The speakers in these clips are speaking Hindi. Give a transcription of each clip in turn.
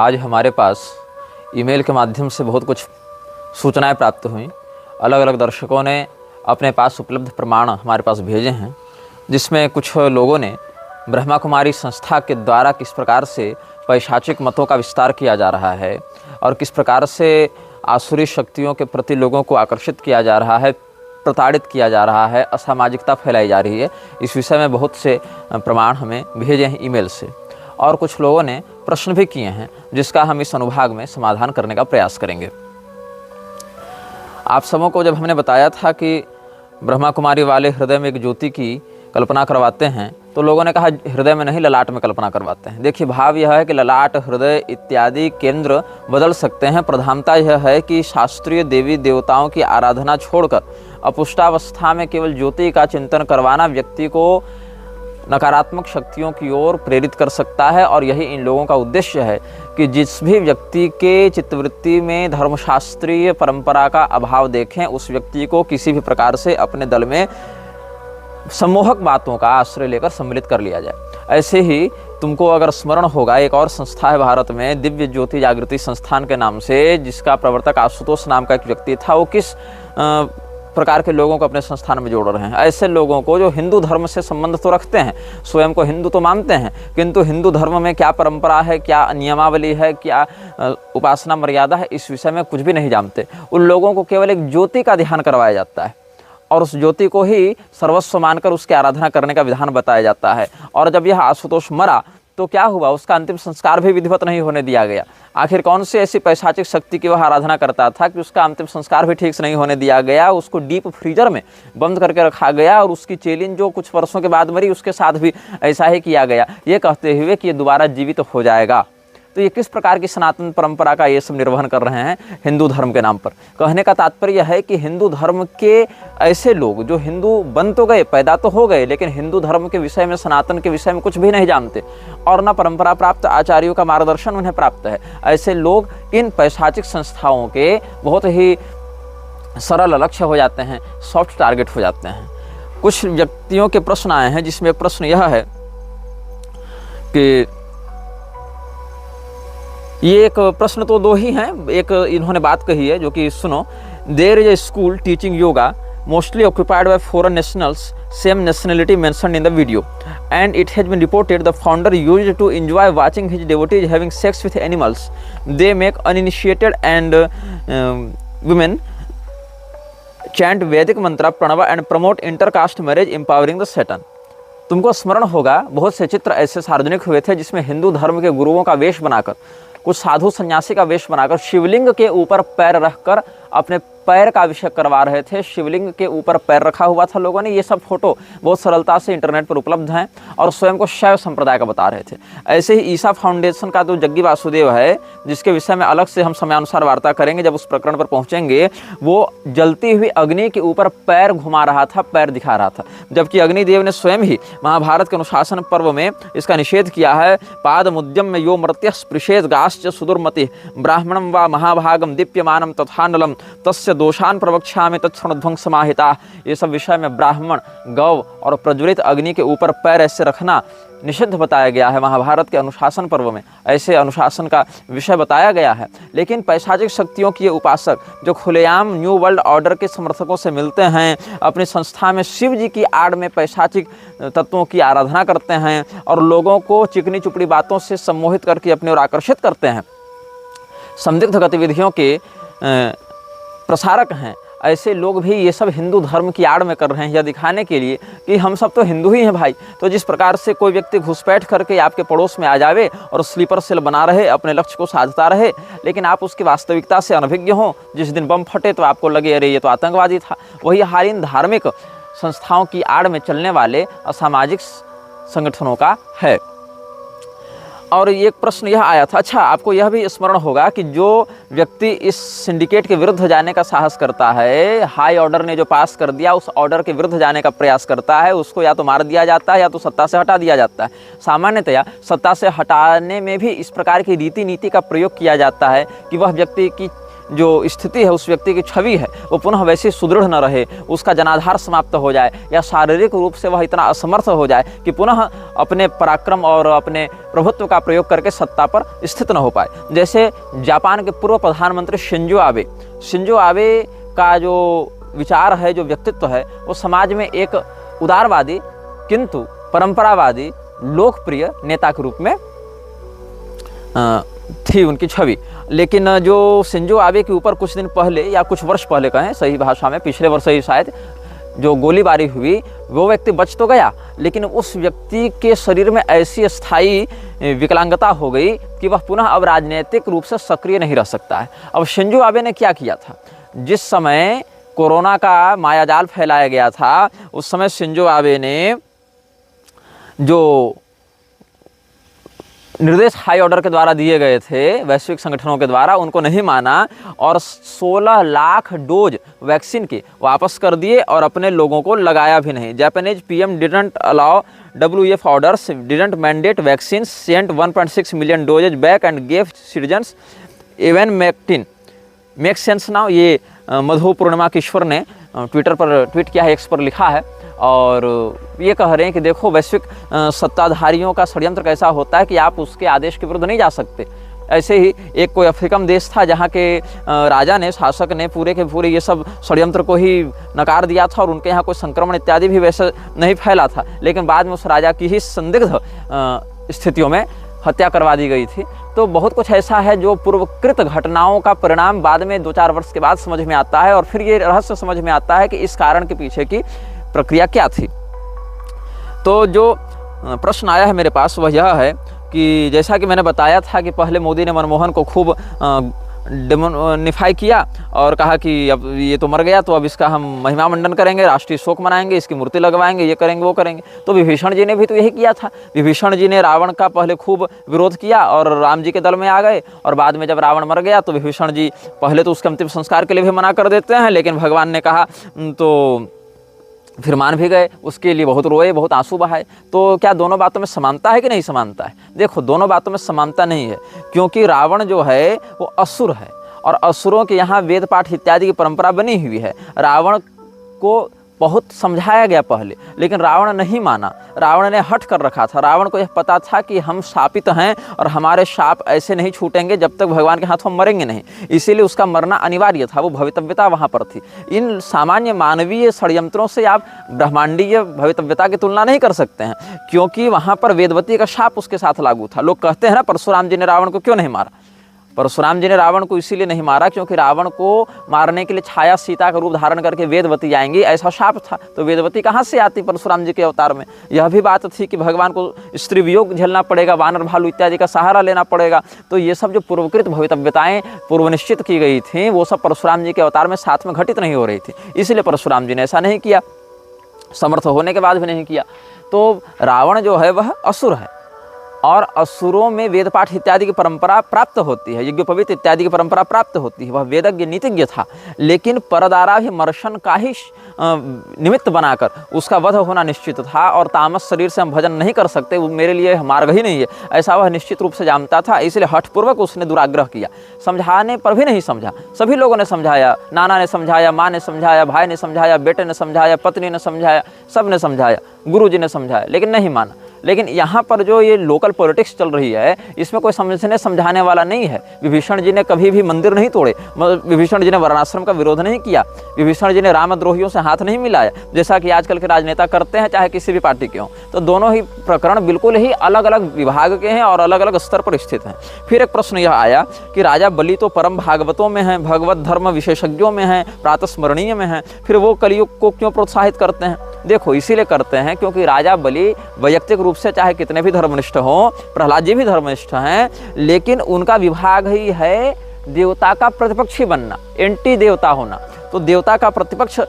आज हमारे पास ईमेल के माध्यम से बहुत कुछ सूचनाएं प्राप्त हुई। अलग अलग दर्शकों ने अपने पास उपलब्ध प्रमाण हमारे पास भेजे हैं, जिसमें कुछ लोगों ने ब्रह्मा कुमारी संस्था के द्वारा किस प्रकार से पैशाचिक मतों का विस्तार किया जा रहा है और किस प्रकार से आसुरी शक्तियों के प्रति लोगों को आकर्षित किया जा रहा है, प्रताड़ित किया जा रहा है, असामाजिकता फैलाई जा रही है, इस विषय में बहुत से प्रमाण हमें भेजे हैं ईमेल से। और कुछ लोगों ने प्रश्न भी किए हैं, जिसका हम इस अनुभाग में समाधान करने का प्रयास करेंगे। आप सबों को जब हमने बताया था कि ब्रह्मा कुमारी वाले हृदय में एक ज्योति की कल्पना करवाते हैं, तो लोगों ने कहा हृदय में नहीं, ललाट में कल्पना करवाते हैं। देखिए, भाव यह है कि ललाट, हृदय इत्यादि केंद्र बदल सकते हैं। प्रधानता यह है कि शास्त्रीय देवी देवताओं की आराधना छोड़कर अपुष्टावस्था में केवल ज्योति का चिंतन करवाना व्यक्ति को नकारात्मक शक्तियों की ओर प्रेरित कर सकता है। और यही इन लोगों का उद्देश्य है कि जिस भी व्यक्ति के चित्तवृत्ति में धर्मशास्त्रीय परंपरा का अभाव देखें, उस व्यक्ति को किसी भी प्रकार से अपने दल में सम्मोहक बातों का आश्रय लेकर सम्मिलित कर लिया जाए। ऐसे ही तुमको अगर स्मरण होगा, एक और संस्था है भारत में, दिव्य ज्योति जागृति संस्थान के नाम से, जिसका प्रवर्तक आशुतोष नाम का एक व्यक्ति था। वो किस प्रकार के लोगों को अपने संस्थान में जोड़ रहे हैं? ऐसे लोगों को जो हिंदू धर्म से संबंध तो रखते हैं, स्वयं को हिंदू तो मानते हैं, किंतु हिंदू धर्म में क्या परंपरा है, क्या नियमावली है, क्या उपासना मर्यादा है, इस विषय में कुछ भी नहीं जानते। उन लोगों को केवल एक ज्योति का ध्यान करवाया जाता है और उस ज्योति को ही सर्वस्व मानकर उसकी आराधना करने का विधान बताया जाता है। और जब यह आशुतोष मरा तो क्या हुआ? उसका अंतिम संस्कार भी विधिवत नहीं होने दिया गया। आखिर कौन सी ऐसी पैशाचिक शक्ति की वह आराधना करता था कि उसका अंतिम संस्कार भी ठीक से नहीं होने दिया गया? उसको डीप फ्रीजर में बंद करके रखा गया और उसकी चेलिन जो कुछ वर्षों के बाद मरी, उसके साथ भी ऐसा ही किया गया, ये कहते हुए कि ये दोबारा जीवित हो जाएगा। तो ये किस प्रकार की सनातन परंपरा का ये सब निर्वहन कर रहे हैं हिंदू धर्म के नाम पर? कहने का तात्पर्य है कि हिंदू धर्म के ऐसे लोग जो हिंदू बन तो गए, पैदा तो हो गए, लेकिन हिंदू धर्म के विषय में, सनातन के विषय में कुछ भी नहीं जानते और न परंपरा प्राप्त आचार्यों का मार्गदर्शन उन्हें प्राप्त है। ऐसे लोग इन पैशाचिक संस्थाओं के बहुत ही सरल लक्ष्य हो जाते हैं, सॉफ्ट टारगेट हो जाते हैं। कुछ व्यक्तियों के प्रश्न आए हैं, जिसमें एक प्रश्न यह है कि ये एक प्रश्न तो दो ही हैं, एक इन्होंने बात कही है जो कि सुनो। There is a school teaching yoga mostly occupied by foreign nationals same nationality mentioned in the video and it has been reported the founder used to enjoy watching his devotees having sex with animals they make uninitiated and women chant Vedic mantra Pranav and promote intercaste marriage empowering the Satan. तुमको स्मरण होगा, बहुत से चित्र ऐसे सार्वजनिक हुए थे जिसमें हिंदू धर्म के गुरुओं का वेश बनाकर, कुछ साधु सन्यासी का वेश बनाकर शिवलिंग के ऊपर पैर रखकर अपने पैर का अभिषेक करवा रहे थे। शिवलिंग के ऊपर पैर रखा हुआ था लोगों ने। ये सब फोटो बहुत सरलता से इंटरनेट पर उपलब्ध हैं और स्वयं को शैव संप्रदाय का बता रहे थे। ऐसे ही ईसा फाउंडेशन का जो जग्गी वासुदेव है, जिसके विषय में अलग से हम समयानुसार वार्ता करेंगे जब उस प्रकरण पर पहुंचेंगे, वो जलती हुई अग्नि के ऊपर पैर घुमा रहा था, पैर दिखा रहा था, जबकि अग्निदेव ने स्वयं ही महाभारत के अनुशासन पर्व में इसका निषेध किया है। पाद मुद्यम में यो मृत्य स्पृशेद गाश्च सुदुर्मति ब्राह्मणम व महाभागम दीप्यमानम तथानलम तस्य दोषान प्रवक्ष्यामि तत्सर्वध्वंस समाहिता। ये सब विषय में ब्राह्मण, गौ और प्रज्वलित अग्नि के ऊपर पैर ऐसे रखना निषिद्ध बताया गया है महाभारत के अनुशासन पर्व में। ऐसे अनुशासन का विषय बताया गया है। लेकिन पैशाचिक शक्तियों के उपासक जो खुलेआम न्यू वर्ल्ड ऑर्डर के समर्थकों से मिलते हैं, अपनी संस्था में शिव जी की आड़ में पैशाचिक तत्वों की आराधना करते हैं और लोगों को चिकनी चुपड़ी बातों से सम्मोहित करके अपनी ओर आकर्षित करते हैं, संदिग्ध गतिविधियों के प्रसारक हैं, ऐसे लोग भी ये सब हिंदू धर्म की आड़ में कर रहे हैं, यह दिखाने के लिए कि हम सब तो हिंदू ही हैं भाई। तो जिस प्रकार से कोई व्यक्ति घुसपैठ करके आपके पड़ोस में आ जावे और स्लीपर सेल बना रहे, अपने लक्ष्य को साधता रहे, लेकिन आप उसकी वास्तविकता से अनभिज्ञ हों, जिस दिन बम फटे तो आपको लगे अरे ये तो आतंकवादी था। वही हाल इन धार्मिक संस्थाओं की आड़ में चलने वाले असामाजिक संगठनों का है। और एक प्रश्न यह आया था, अच्छा आपको यह भी स्मरण होगा कि जो व्यक्ति इस सिंडिकेट के विरुद्ध जाने का साहस करता है, हाई ऑर्डर ने जो पास कर दिया उस ऑर्डर के विरुद्ध जाने का प्रयास करता है, उसको या तो मार दिया जाता है या तो सत्ता से हटा दिया जाता है। सामान्यतया सत्ता से हटाने में भी इस प्रकार की रीति नीति का प्रयोग किया जाता है कि वह व्यक्ति की जो स्थिति है, उस व्यक्ति की छवि है, वो पुनः वैसे सुदृढ़ न रहे, उसका जनाधार समाप्त हो जाए या शारीरिक रूप से वह इतना असमर्थ हो जाए कि पुनः अपने पराक्रम और अपने प्रभुत्व का प्रयोग करके सत्ता पर स्थित न हो पाए। जैसे जापान के पूर्व प्रधानमंत्री शिंजो आबे का जो विचार है, जो व्यक्तित्व है, वो समाज में एक उदारवादी किंतु परंपरावादी लोकप्रिय नेता के रूप में थी उनकी छवि। लेकिन जो शिंजो आबे के ऊपर कुछ दिन पहले या कुछ वर्ष पहले कहें सही भाषा में, पिछले वर्ष ही शायद, जो गोलीबारी हुई, वो व्यक्ति बच तो गया, लेकिन उस व्यक्ति के शरीर में ऐसी स्थायी विकलांगता हो गई कि वह पुनः अब राजनीतिक रूप से सक्रिय नहीं रह सकता है। अब शिंजो आबे ने क्या किया था, जिस समय कोरोना का मायाजाल फैलाया गया था, उस समय शिंजो आबे ने जो निर्देश हाई ऑर्डर के द्वारा दिए गए थे वैश्विक संगठनों के द्वारा, उनको नहीं माना और 16 लाख डोज वैक्सीन के वापस कर दिए और अपने लोगों को लगाया भी नहीं। Japanese PM didn't allow WEF orders, didn't mandate vaccine, sent 1.6 million doses back and gave citizens even मैक्टिन मेक सेंस नाउ। ये मधु पूर्णिमा किशोर ने ट्विटर पर ट्वीट किया है, एक्स पर लिखा है और ये कह रहे हैं कि देखो वैश्विक सत्ताधारियों का षड्यंत्र कैसा होता है कि आप उसके आदेश के विरुद्ध नहीं जा सकते। ऐसे ही एक कोई अफ्रीकन देश था जहाँ के राजा ने, शासक ने पूरे के पूरे ये सब षड्यंत्र को ही नकार दिया था और उनके यहाँ कोई संक्रमण इत्यादि भी वैसे नहीं फैला था, लेकिन बाद में उस राजा की ही संदिग्ध स्थितियों में हत्या करवा दी गई थी। तो बहुत कुछ ऐसा है जो पूर्वकृत घटनाओं का परिणाम बाद में 2-4 वर्ष के बाद समझ में आता है और फिर ये रहस्य समझ में आता है कि इस कारण के पीछे की प्रक्रिया क्या थी। तो जो प्रश्न आया है मेरे पास वह यह है कि जैसा कि मैंने बताया था कि पहले मोदी ने मनमोहन को खूब डेमोनिफाई किया और कहा कि अब ये तो मर गया, तो अब इसका हम महिमा मंडन करेंगे, राष्ट्रीय शोक मनाएंगे, इसकी मूर्ति लगवाएंगे, ये करेंगे वो करेंगे। तो विभीषण जी ने भी तो यही किया था। विभीषण जी ने रावण का पहले खूब विरोध किया और राम जी के दल में आ गए और बाद में जब रावण मर गया तो विभीषण जी पहले तो उसके अंतिम संस्कार के लिए भी मना कर देते हैं, लेकिन भगवान ने कहा तो फिर मान भी गए, उसके लिए बहुत रोए, बहुत आंसू बहाए। तो क्या दोनों बातों में समानता है कि नहीं समानता है? देखो, दोनों बातों में समानता नहीं है, क्योंकि रावण जो है वो असुर है और असुरों के यहाँ वेद पाठ इत्यादि की परंपरा बनी हुई है। रावण को बहुत समझाया गया पहले, लेकिन रावण नहीं माना, रावण ने हट कर रखा था। रावण को यह पता था कि हम शापित हैं और हमारे शाप ऐसे नहीं छूटेंगे जब तक भगवान के हाथों मरेंगे नहीं, इसीलिए उसका मरना अनिवार्य था, वो भवितव्यता वहाँ पर थी। इन सामान्य मानवीय षड्यंत्रों से आप ब्रह्मांडीय भवितव्यता की तुलना नहीं कर सकते हैं, क्योंकि वहाँ पर वेदवती का शाप उसके साथ लागू था। लोग कहते हैं ना, परशुराम जी ने रावण को क्यों नहीं मारा? परशुराम जी ने रावण को इसीलिए नहीं मारा क्योंकि रावण को मारने के लिए छाया सीता का रूप धारण करके वेदवती आएंगी, ऐसा शाप था। तो वेदवती कहाँ से आती परशुराम जी के अवतार में? यह भी बात थी कि भगवान को स्त्री वियोग झेलना पड़ेगा, वानर भालू इत्यादि का सहारा लेना पड़ेगा। तो ये सब जो पूर्वकृत भवितव्यताएं पूर्व निश्चित की गई थी, वो सब परशुराम जी के अवतार में साथ में घटित नहीं हो रही थी, इसलिए परशुराम जी ने ऐसा नहीं किया, समर्थ होने के बाद भी नहीं किया। तो रावण जो है वह असुर है और असुरों में वेद पाठ इत्यादि की परंपरा प्राप्त होती है, यज्ञोपवीत इत्यादि की परंपरा प्राप्त होती है। वह वेदज्ञ नीतिज्ञ था, लेकिन परदाराभिमर्शन का ही निमित्त बनाकर उसका वध होना निश्चित था और तामस शरीर से हम भजन नहीं कर सकते, वो मेरे लिए मार्ग ही नहीं है, ऐसा वह निश्चित रूप से जानता था। इसलिए हठपूर्वक उसने दुराग्रह किया, समझाने पर भी नहीं समझा। सभी लोगों ने समझाया, नाना ने समझाया, माँ ने समझाया, भाई ने समझाया, बेटे ने समझाया, पत्नी ने समझाया, सब ने समझाया, गुरु जी ने समझाया, लेकिन नहीं माना। लेकिन यहाँ पर जो ये लोकल पॉलिटिक्स चल रही है, इसमें कोई समझने समझाने वाला नहीं है। विभीषण जी ने कभी भी मंदिर नहीं तोड़े, विभीषण जी ने वर्णाश्रम का विरोध नहीं किया, विभीषण जी ने रामद्रोहियों से हाथ नहीं मिलाया, जैसा कि आजकल के राजनेता करते हैं, चाहे किसी भी पार्टी के हों। तो दोनों ही प्रकरण बिल्कुल ही अलग अलग विभाग के हैं और अलग अलग स्तर पर स्थित हैं। फिर एक प्रश्न यह आया कि राजा बलि तो परम भागवतों में हैं, भगवत धर्म विशेषज्ञों में हैं, प्रातस्मरणीय में हैं, फिर वो कलयुग को क्यों प्रोत्साहित करते हैं? देखो, इसीलिए करते हैं क्योंकि राजा बलि वैयक्तिक रूप से चाहे कितने भी धर्मनिष्ठ हों, प्रहलाद जी भी धर्मनिष्ठ हैं, लेकिन उनका विभाग ही है देवता का प्रतिपक्षी बनना, एंटी देवता होना। तो देवता का प्रतिपक्ष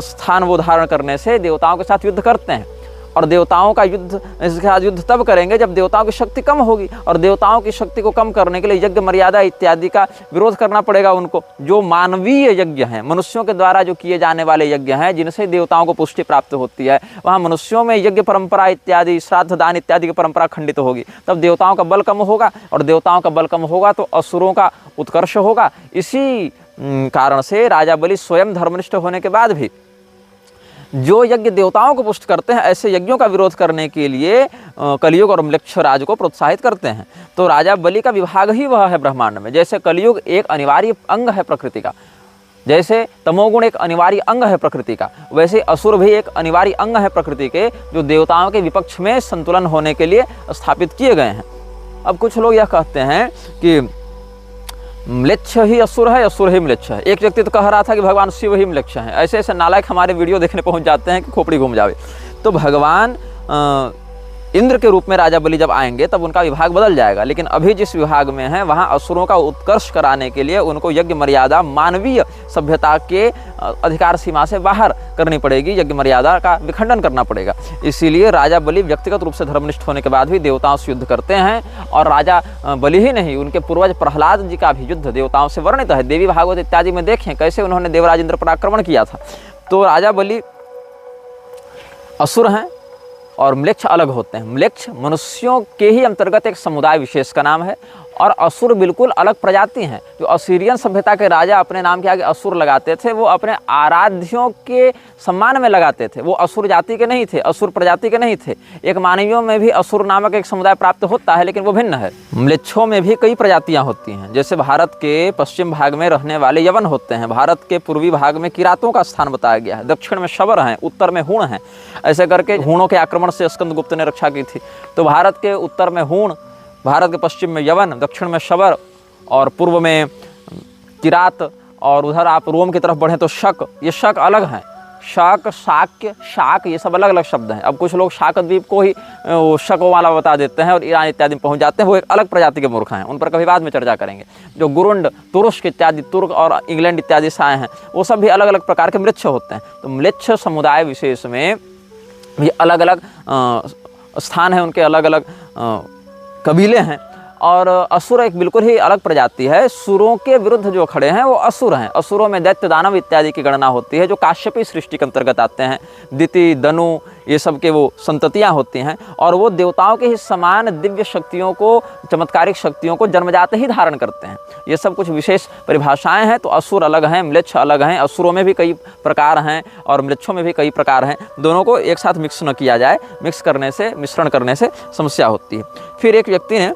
स्थान वो धारण करने से देवताओं के साथ युद्ध करते हैं और देवताओं का युद्ध इसके साथ युद्ध तब करेंगे जब देवताओं की शक्ति कम होगी, और देवताओं की शक्ति को कम करने के लिए यज्ञ मर्यादा इत्यादि का विरोध करना पड़ेगा उनको। जो मानवीय यज्ञ हैं, मनुष्यों के द्वारा जो किए जाने वाले यज्ञ हैं, जिनसे देवताओं को पुष्टि प्राप्त होती है, वहाँ मनुष्यों में यज्ञ परंपरा इत्यादि, श्राद्ध दान इत्यादि की परंपरा खंडित होगी, तब देवताओं का बल कम होगा, और देवताओं का बल कम होगा तो असुरों का उत्कर्ष होगा। इसी कारण से राजा बलि स्वयं धर्मनिष्ठ होने के बाद भी जो यज्ञ देवताओं को पुष्ट करते हैं, ऐसे यज्ञों का विरोध करने के लिए कलियुग और म्लेच्छ राज को प्रोत्साहित करते हैं। तो राजा बलि का विभाग ही वह है ब्रह्मांड में। जैसे कलियुग एक अनिवार्य अंग है प्रकृति का, जैसे तमोगुण एक अनिवार्य अंग है प्रकृति का, वैसे असुर भी एक अनिवार्य अंग है प्रकृति के, जो देवताओं के विपक्ष में संतुलन होने के लिए स्थापित किए गए हैं। अब कुछ लोग यह कहते हैं कि म्लेच्छ ही असुर है, असुर ही म्लेच्छ है। एक व्यक्ति तो कह रहा था कि भगवान शिव ही म्लेच्छ हैं। ऐसे ऐसे नालायक हमारे वीडियो देखने पहुंच जाते हैं कि खोपड़ी घूम जावे। तो भगवान इंद्र के रूप में राजा बलि जब आएंगे तब उनका विभाग बदल जाएगा, लेकिन अभी जिस विभाग में है वहाँ असुरों का उत्कर्ष कराने के लिए उनको यज्ञ मर्यादा मानवीय सभ्यता के अधिकार सीमा से बाहर करनी पड़ेगी, यज्ञ मर्यादा का विखंडन करना पड़ेगा। इसीलिए राजा बलि व्यक्तिगत रूप से धर्मनिष्ठ होने के बाद भी देवताओं से युद्ध करते हैं। और राजा बलि ही नहीं, उनके पूर्वज प्रहलाद जी का भी युद्ध देवताओं से वर्णित है। देवी भागवत इत्यादि में देखें कैसे उन्होंने देवराज इंद्र पर आक्रमण किया था। तो राजा बलि असुर हैं और म्लेच्छ अलग होते हैं। म्लेच्छ मनुष्यों के ही अंतर्गत एक समुदाय विशेष का नाम है, और असुर बिल्कुल अलग प्रजाति हैं। जो असीरियन सभ्यता के राजा अपने नाम के आगे असुर लगाते थे, वो अपने आराध्यों के सम्मान में लगाते थे। वो असुर जाति के नहीं थे, असुर प्रजाति के नहीं थे। एक मानवियों में भी असुर नामक एक समुदाय प्राप्त होता है, लेकिन वो भिन्न है। म्लेच्छों में भी कई प्रजातियां होती हैं। जैसे भारत के पश्चिम भाग में रहने वाले यवन होते हैं, भारत के पूर्वी भाग में किरातों का स्थान बताया गया है, दक्षिण में शबर हैं, उत्तर में हूण हैं। ऐसे करके हूणों के आक्रमण से स्कंदगुप्त ने रक्षा की थी। तो भारत के उत्तर में हूण, भारत के पश्चिम में यवन, दक्षिण में शबर और पूर्व में किरात, और उधर आप रोम की तरफ बढ़ें तो शक। ये शक अलग हैं। शक, शाक्य, शाक, ये सब अलग अलग शब्द हैं। अब कुछ लोग शाक द्वीप को ही शक वाला बता देते हैं और ईरान इत्यादि में पहुंच जाते हैं। वो एक अलग प्रजाति के मूर्ख हैं, उन पर कभी बाद में चर्चा करेंगे। जो गुरुंड, तुरुष्क इत्यादि, तुर्क और इंग्लैंड इत्यादि से आए हैं, वो सब भी अलग अलग प्रकार के म्लेच्छ होते हैं। तो म्लेच्छ समुदाय विशेष में भी अलग अलग स्थान है, उनके अलग अलग कबीले हैं। और असुर एक बिल्कुल ही अलग प्रजाति है। सुरों के विरुद्ध जो खड़े हैं वो असुर हैं। असुरों में दैत्य, दानव इत्यादि की गणना होती है, जो काश्यपी सृष्टि के अंतर्गत आते हैं। दिति, दनु, ये सब के वो संततियाँ होती हैं, और वो देवताओं के ही समान दिव्य शक्तियों को, चमत्कारिक शक्तियों को जन्मजात ही धारण करते हैं। ये सब कुछ विशेष परिभाषाएं हैं। तो असुर अलग हैं, म्लेच्छ अलग हैं। असुरों में भी कई प्रकार हैं और म्लेच्छों में भी कई प्रकार हैं। दोनों को एक साथ मिक्स न किया जाए, मिक्स करने से, मिश्रण करने से समस्या होती है। फिर एक व्यक्ति ने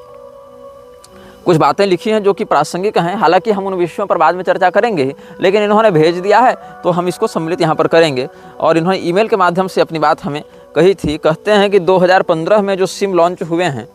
कुछ बातें लिखी हैं जो कि प्रासंगिक हैं। हालांकि हम उन विषयों पर बाद में चर्चा करेंगे, लेकिन इन्होंने भेज दिया है तो हम इसको सम्मिलित यहाँ पर करेंगे। और इन्होंने ईमेल के माध्यम से अपनी बात हमें कही थी। कहते हैं कि 2015 में जो सिम लॉन्च हुए हैं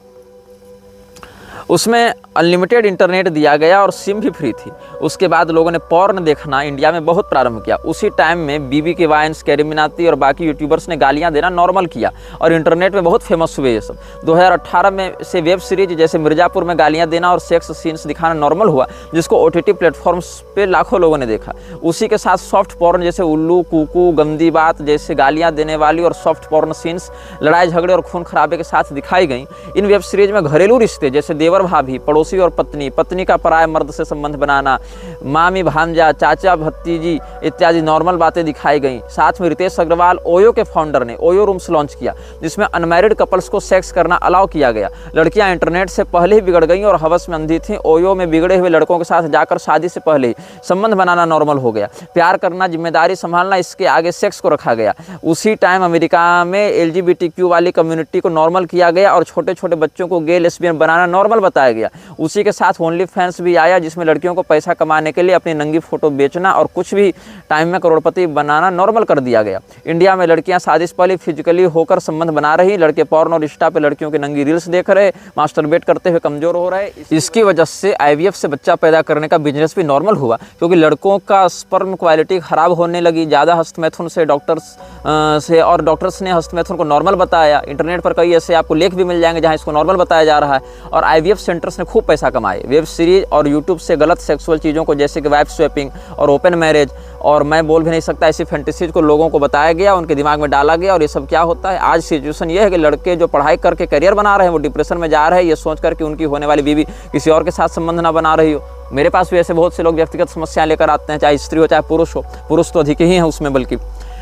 उसमें अनलिमिटेड इंटरनेट दिया गया और सिम भी फ्री थी। उसके बाद लोगों ने पॉर्न देखना इंडिया में बहुत प्रारंभ किया। उसी टाइम में बीबी के वाइन्स, कैरी मिनाती और बाकी यूट्यूबर्स ने गालियां देना नॉर्मल किया और इंटरनेट में बहुत फेमस हुए ये सब। 2018 में से वेब सीरीज जैसे मिर्जापुर में गालियां देना और सेक्स सीन्स दिखाना नॉर्मल हुआ, जिसको OTT प्लेटफॉर्म्स पे लाखों लोगों ने देखा। उसी के साथ सॉफ्ट पॉर्न जैसे उल्लू, कुकू, गंदी बात जैसे गालियाँ देने वाली और सॉफ्ट पॉर्न सीन्स लड़ाई झगड़े और खून खराबे के साथ दिखाई गई। इन वेब सीरीज में घरेलू रिश्ते जैसे देवर भाभी, पड़ोसी और पत्नी, पत्नी का पराये मर्द से संबंध बनाना, मामी भांजा, चाचा भतीजी इत्यादि नॉर्मल बातें दिखाई गई। साथ में रितेश अग्रवाल, ओयो के फाउंडर ने ओयो रूम्स लॉन्च किया, जिसमें अनमैरिड कपल्स को सेक्स करना अलाउ किया गया। लड़कियां इंटरनेट से पहले ही बिगड़ गई और हवस में अंधी थीं। ओयो में बिगड़े हुए लड़कों के साथ जाकर शादी से पहले ही संबंध बनाना नॉर्मल हो गया। प्यार करना, जिम्मेदारी संभालना, इसके आगे सेक्स को रखा गया। उसी टाइम अमेरिका में LGBTQ वाली कम्युनिटी को नॉर्मल किया गया और छोटे छोटे बच्चों को गे, लेस्बियन बनाना नॉर्मल बताया गया। उसी के साथ ओनली फैंस भी आया, जिसमें लड़कियों को पैसा कमाने के लिए अपनी नंगी फोटो बेचना और कुछ भी टाइम में करोड़पति बनाना नॉर्मल कर दिया गया। इंडिया में लड़कियां शादी से पहले फिजिकली होकर संबंध बना रही, लड़के पॉर्न और इंस्टा पे लड़कियों की नंगी रील्स देख रहे, मास्टरबेट करते हुए कमजोर हो रहे। इसकी वजह से IVF से बच्चा पैदा करने का बिजनेस भी नॉर्मल हुआ, क्योंकि लड़कों का स्पर्म क्वालिटी खराब होने लगी ज़्यादा हस्तमैथुन से, डॉक्टर्स ने हस्तमैथुन को नॉर्मल बताया। इंटरनेट पर कई ऐसे आपको लेख भी मिल जाएंगे जहाँ इसको नॉर्मल बताया जा रहा है। और IVF सेंटर्स ने खूब पैसा कमाए। वेब सीरीज और यूट्यूब से गलत सेक्सुअल चीज़ों को जैसे कि वाइफ स्वैपिंग और ओपन मैरिज और मैं बोल भी नहीं सकता ऐसी फैंटेसीज को लोगों को बताया गया, उनके दिमाग में डाला गया। और ये सब क्या होता है, आज सिचुएशन ये है कि लड़के जो पढ़ाई करके करियर बना रहे हैं वो डिप्रेशन में जा रहे हैं, ये सोच कर कि उनकी होने वाली बीवी किसी और के साथ संबंध ना बना रही हो। मेरे पास भी ऐसे बहुत से लोग व्यक्तिगत समस्याएं लेकर आते हैं, चाहे स्त्री हो चाहे पुरुष हो। पुरुष तो अधिक ही है उसमें बल्कि।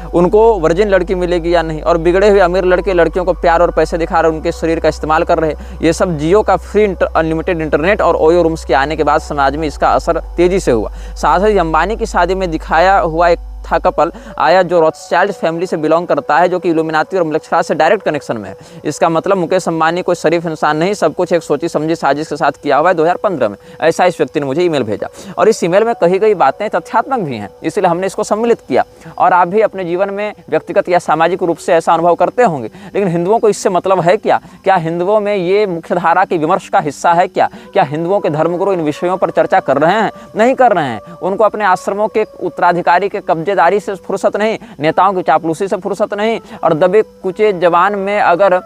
उनको वर्जिन लड़की मिलेगी या नहीं, और बिगड़े हुए अमीर लड़के लड़कियों को प्यार और पैसे दिखा रहे, उनके शरीर का इस्तेमाल कर रहे। ये सब जियो का फ्री अनलिमिटेड इंटरनेट और ओयो रूम्स के आने के बाद समाज में इसका असर तेजी से हुआ। साथ ही अंबानी की शादी में दिखाया हुआ एक था कपल आया जो रॉथस्चाइल्ड फैमिली से बिलोंग करता है, जो कि इल्यूमिनाती और मलेशिया से डायरेक्ट कनेक्शन में है। इसका मतलब मुकेश अंबानी कोई शरीफ इंसान नहीं, सब कुछ एक सोची समझी साजिश के साथ किया हुआ है 2015 में। ऐसा इस व्यक्ति ने मुझे ईमेल भेजा, और इस ईमेल में कही गई बातें तथ्यात्मक भी हैं, इसलिए हमने इसको सम्मिलित किया। और आप भी अपने जीवन में व्यक्तिगत या सामाजिक रूप से ऐसा अनुभव करते होंगे, लेकिन हिंदुओं को इससे मतलब है क्या? क्या हिंदुओं में ये मुख्य धारा के विमर्श का हिस्सा है क्या? क्या हिंदुओं के धर्मगुरु इन विषयों पर चर्चा कर रहे हैं? नहीं कर रहे हैं। उनको अपने आश्रमों के उत्तराधिकारी के कब्जेदारी से फुर्सत नहीं, नेताओं की चापलूसी से फुर्सत नहीं, और दबे कुचे जवान में अगर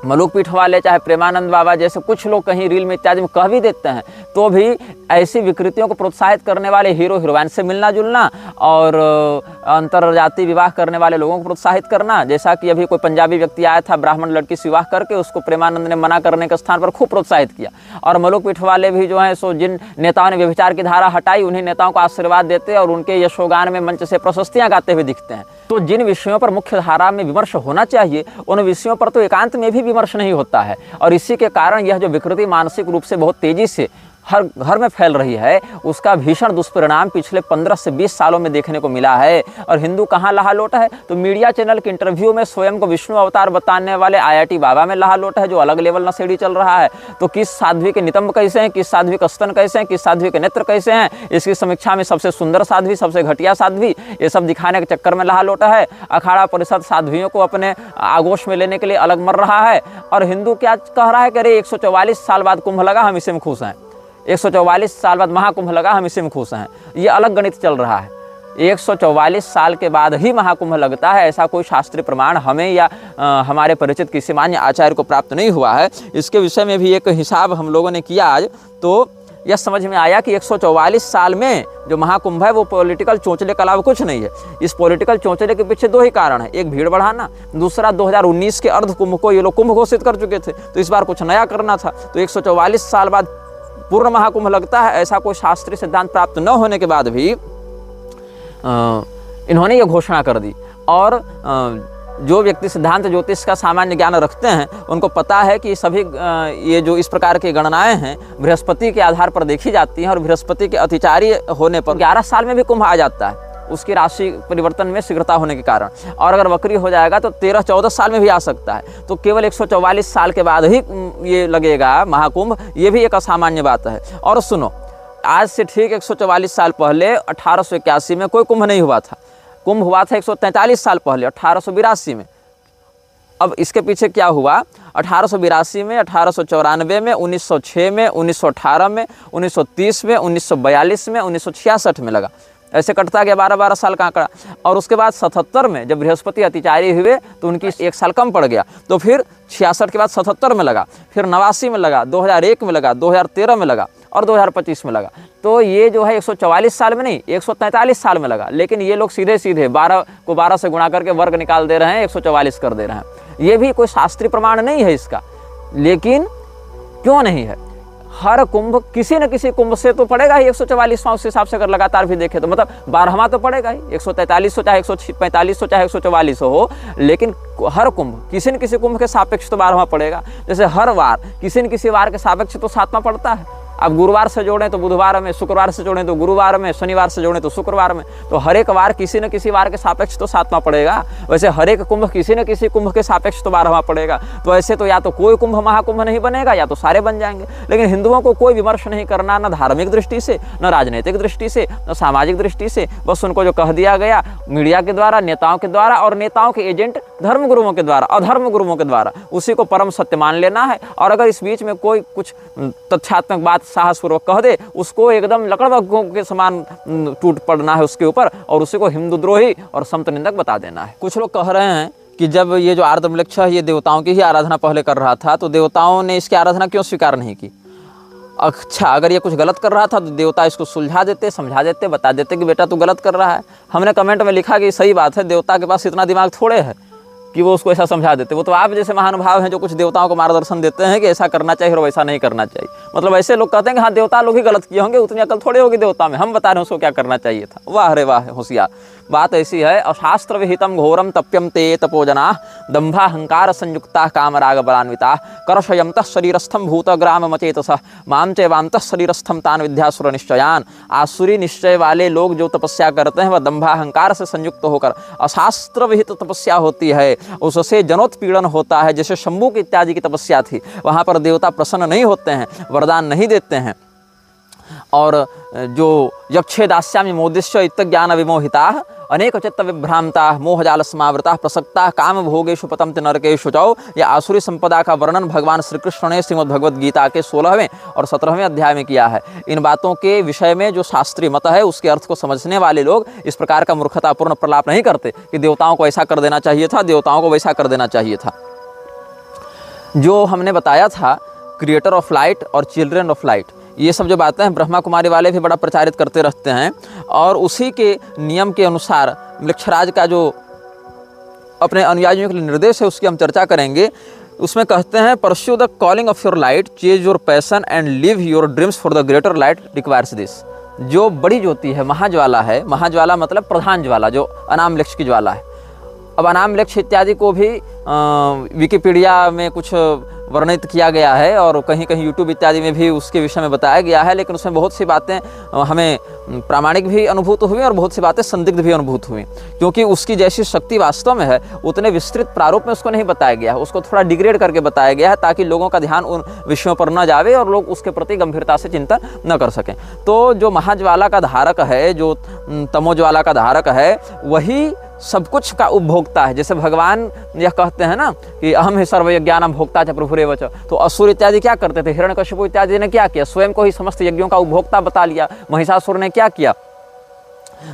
मलुक पीठ वाले चाहे प्रेमानंद बाबा जैसे कुछ लोग कहीं रील में इत्यादि में कह भी देते हैं, तो भी ऐसी विकृतियों को प्रोत्साहित करने वाले हीरो हीरोइन से मिलना जुलना और अंतरजातीय विवाह करने वाले लोगों को प्रोत्साहित करना, जैसा कि अभी कोई पंजाबी व्यक्ति आया था ब्राह्मण लड़की से विवाह करके, उसको प्रेमानंद ने मना करने के स्थान पर खूब प्रोत्साहित किया। और मलुक पीठ वाले भी जो हैं सो जिन नेताओं ने व्यभिचार की धारा हटाई, उन्हीं नेताओं को आशीर्वाद देते और उनके यशोगान में मंच से प्रशस्तियां गाते हुए दिखते हैं। तो जिन विषयों पर मुख्य धारा में विमर्श होना चाहिए, उन विषयों पर तो एकांत में भी विमर्श नहीं होता है, और इसी के कारण यह जो विकृति मानसिक रूप से बहुत तेजी से हर घर में फैल रही है, उसका भीषण दुष्परिणाम पिछले 15 से 20 सालों में देखने को मिला है। और हिंदू कहाँ लहा लोटा है? तो मीडिया चैनल के इंटरव्यू में स्वयं को विष्णु अवतार बताने वाले IIT बाबा में लहा लोटा है, जो अलग लेवल नशेड़ी चल रहा है। तो किस साध्वी के नितंब कैसे हैं, किस साध्वी का स्तन कैसे हैं, किस साध्वी के नेत्र कैसे हैं, इसकी समीक्षा में सबसे सुंदर साध्वी, सबसे घटिया साध्वी, ये सब दिखाने के चक्कर में लहा लोटा है। अखाड़ा परिषद साध्वियों को अपने आगोश में लेने के लिए अलग मर रहा है। और हिंदू क्या कह रहा है कि अरे 144 साल बाद कुंभ लगा, हम इसी में खुश हैं। 144 साल बाद महाकुंभ लगा, हम इसी में खुश हैं। ये अलग गणित चल रहा है। 144 साल के बाद ही महाकुंभ लगता है, ऐसा कोई शास्त्रीय प्रमाण हमें या हमारे परिचित किसी मान्य आचार्य को प्राप्त नहीं हुआ है। इसके विषय में भी एक हिसाब हम लोगों ने किया आज, तो यह समझ में आया कि 144 साल में जो महाकुंभ है वो पॉलिटिकल चोंचले के अलावा कुछ नहीं है। इस पॉलिटिकल चोंचले के पीछे दो ही कारण है, एक भीड़ बढ़ाना, दूसरा 2019 के अर्ध कुंभ को ये लोग कुंभ घोषित कर चुके थे, तो इस बार कुछ नया करना था। तो 144 साल बाद पूर्ण महाकुंभ लगता है, ऐसा कोई शास्त्रीय सिद्धांत प्राप्त न होने के बाद भी इन्होंने ये घोषणा कर दी। और जो व्यक्ति सिद्धांत ज्योतिष का सामान्य ज्ञान रखते हैं, उनको पता है कि सभी ये जो इस प्रकार की गणनाएं हैं बृहस्पति के आधार पर देखी जाती हैं, और बृहस्पति के अतिचारी होने पर 11 साल में भी कुंभ आ जाता है, उसकी राशि परिवर्तन में शीघ्रता होने के कारण। और अगर वक्री हो जाएगा तो 13-14 साल में भी आ सकता है। तो केवल 144 साल के बाद ही ये लगेगा महाकुंभ, ये भी एक असामान्य बात है। और सुनो, आज से ठीक 144 साल पहले 1881 में कोई कुंभ नहीं हुआ था। कुंभ हुआ था 143 साल पहले 1882 में। अब इसके पीछे क्या हुआ? 1882 में, 1894 में, 1906 में, 1918 में, 1930 में, 1942 में, 1966 में लगा। ऐसे कटता गया 12-12 साल का आंकड़ा। और उसके बाद 77 में जब बृहस्पति अतिचारी हुए तो उनकी 1 साल कम पड़ गया, तो फिर 66 के बाद 77 में लगा, फिर 89 में लगा, 2001 में लगा, 2013 में लगा और 2025 में लगा। तो ये जो है 144 साल में नहीं, 143 साल में लगा। लेकिन ये लोग सीधे सीधे 12 को 12 से गुणा करके वर्ग निकाल दे रहे हैं, 144 कर दे रहे हैं। ये भी कोई शास्त्रीय प्रमाण नहीं है इसका। लेकिन क्यों नहीं है? हर कुंभ किसी न किसी कुंभ से तो पड़ेगा ही 144वां। उस हिसाब से अगर लगातार भी देखें तो मतलब 12वां तो पड़ेगा ही, 143 हो चाहे 145 हो चाहे 144 हो, लेकिन हर कुंभ किसी न किसी कुंभ के सापेक्ष तो 12वां पड़ेगा। जैसे हर वार किसी न किसी वार के सापेक्ष तो 7वां पड़ता है। अब गुरुवार से जोड़ें तो बुधवार में, शुक्रवार से जोड़ें तो गुरुवार में, शनिवार से जोड़ें तो शुक्रवार में। तो हर एक वार किसी न किसी वार के सापेक्ष तो 7वां पड़ेगा। वैसे हर एक कुंभ किसी न किसी कुंभ के सापेक्ष तो 12वां पड़ेगा। तो ऐसे तो या तो कोई कुंभ महाकुंभ नहीं बनेगा या तो सारे बन जाएंगे। लेकिन हिंदुओं को कोई विमर्श नहीं करना, न धार्मिक दृष्टि से, न राजनीतिक दृष्टि से, न सामाजिक दृष्टि से। बस उनको जो कह दिया गया मीडिया के द्वारा, नेताओं के द्वारा और नेताओं के एजेंट धर्मगुरुओं के द्वारा, अधर्म गुरुओं के द्वारा, उसी को परम सत्य मान लेना है। और अगर इस बीच में कोई कुछ तथ्यात्मक बात साहसपूर्वक कह दे, उसको एकदम लकड़बग्घों के समान टूट पड़ना है उसके ऊपर, और उसी को हिंदू द्रोही और संत निंदक बता देना है। कुछ लोग कह रहे हैं कि जब ये जो आर्द्रवृक्ष है ये देवताओं की ही आराधना पहले कर रहा था, तो देवताओं ने इसकी आराधना क्यों स्वीकार नहीं की? अच्छा, अगर ये कुछ गलत कर रहा था तो देवता इसको सुलझा देते, समझा देते, बता देते कि बेटा तू गलत कर रहा है। हमने कमेंट में लिखा कि सही बात है, देवता के पास इतना दिमाग थोड़े है कि वो उसको ऐसा समझा देते। वो तो आप जैसे महानुभाव हैं जो कुछ देवताओं को मार्गदर्शन देते हैं कि ऐसा करना चाहिए और वैसा नहीं करना चाहिए। मतलब ऐसे लोग कहते हैं कि हाँ देवता लोग ही गलत किए होंगे, उतनी अकल थोड़ी होगी देवता में, हम बता रहे हैं उसको क्या करना चाहिए था। वाह रे वाह होशियार। बात ऐसी है, अशास्त्र विहितम घोरम तप्यम ते तपोजना दंभाहंकार संयुक्ता कामराग बलान्विता कर्षयंत शरीरस्थम भूतग्राम मचेतस माम चैवांत शरीरस्थम तान विद्यासुर निश्चयान। आसुरी निश्चय वाले लोग जो तपस्या करते हैं वह दंभाहंकार से संयुक्त होकर अशास्त्र विहित तपस्या होती है, उससे जनोत्पीड़न होता है। जैसे शंभू की इत्यादि की तपस्या थी, वहाँ पर देवता प्रसन्न नहीं होते हैं, वरदान नहीं देते हैं। और जो यक्षे दास्यामि मोदिष्य इत्तज्ञान विमोहिता अनेक चित्त विभ्रांता मोहजाल समावृता प्रसक्ता काम भोगेषु पतंत नरकेषु चौ। यह आसुरी संपदा का वर्णन भगवान श्री कृष्ण ने श्रीमद् भगवद गीता के 16वें और 17वें अध्याय में किया है। इन बातों के विषय में जो शास्त्रीय मत है उसके अर्थ को समझने वाले लोग इस प्रकार का मूर्खतापूर्ण प्रलाप नहीं करते कि देवताओं को ऐसा कर देना चाहिए था, देवताओं को वैसा कर देना चाहिए था। जो हमने बताया था क्रिएटर ऑफ लाइट और चिल्ड्रन ऑफ लाइट, ये सब जो बातें हैं ब्रह्मा कुमारी वाले भी बड़ा प्रचारित करते रहते हैं। और उसी के नियम के अनुसार मृक्षराज का जो अपने अनुयायियों के लिए निर्देश है उसकी हम चर्चा करेंगे। उसमें कहते हैं pursue the calling of your light, chase your passion and live your dreams for the greater light requires this. जो बड़ी ज्योति है, महाज्वाला है, महाज्वाला मतलब प्रधान ज्वाला, जो अनाम लक्ष्य की ज्वाला है। अब अनाम लक्ष्य इत्यादि को भी विकिपीडिया में कुछ वर्णित किया गया है और कहीं कहीं यूट्यूब इत्यादि में भी उसके विषय में बताया गया है, लेकिन उसमें बहुत सी बातें हमें प्रामाणिक भी अनुभूत हुई और बहुत सी बातें संदिग्ध भी अनुभूत हुई, क्योंकि उसकी जैसी शक्ति वास्तव में है उतने विस्तृत प्रारूप में उसको नहीं बताया गया है। उसको थोड़ा डिग्रेड करके बताया गया है ताकि लोगों का ध्यान उन विषयों पर न जावे और लोग उसके प्रति गंभीरता से चिंतन न कर सकें। तो जो महाज्वाला का धारक है, जो तमोज्वाला का धारक है, वही सब कुछ का उपभोक्ता है। जैसे भगवान यह कहते हैं ना कि अहम ही सर्वयज्ञानां भोक्ता च प्रभुरेव च। तो असुर इत्यादि क्या करते थे? हिरण्यकशिपु इत्यादि ने क्या किया? स्वयं को ही समस्त यज्ञों का उपभोक्ता बता लिया। महिषासुर ने क्या किया?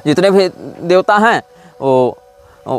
जितने भी देवता हैं वो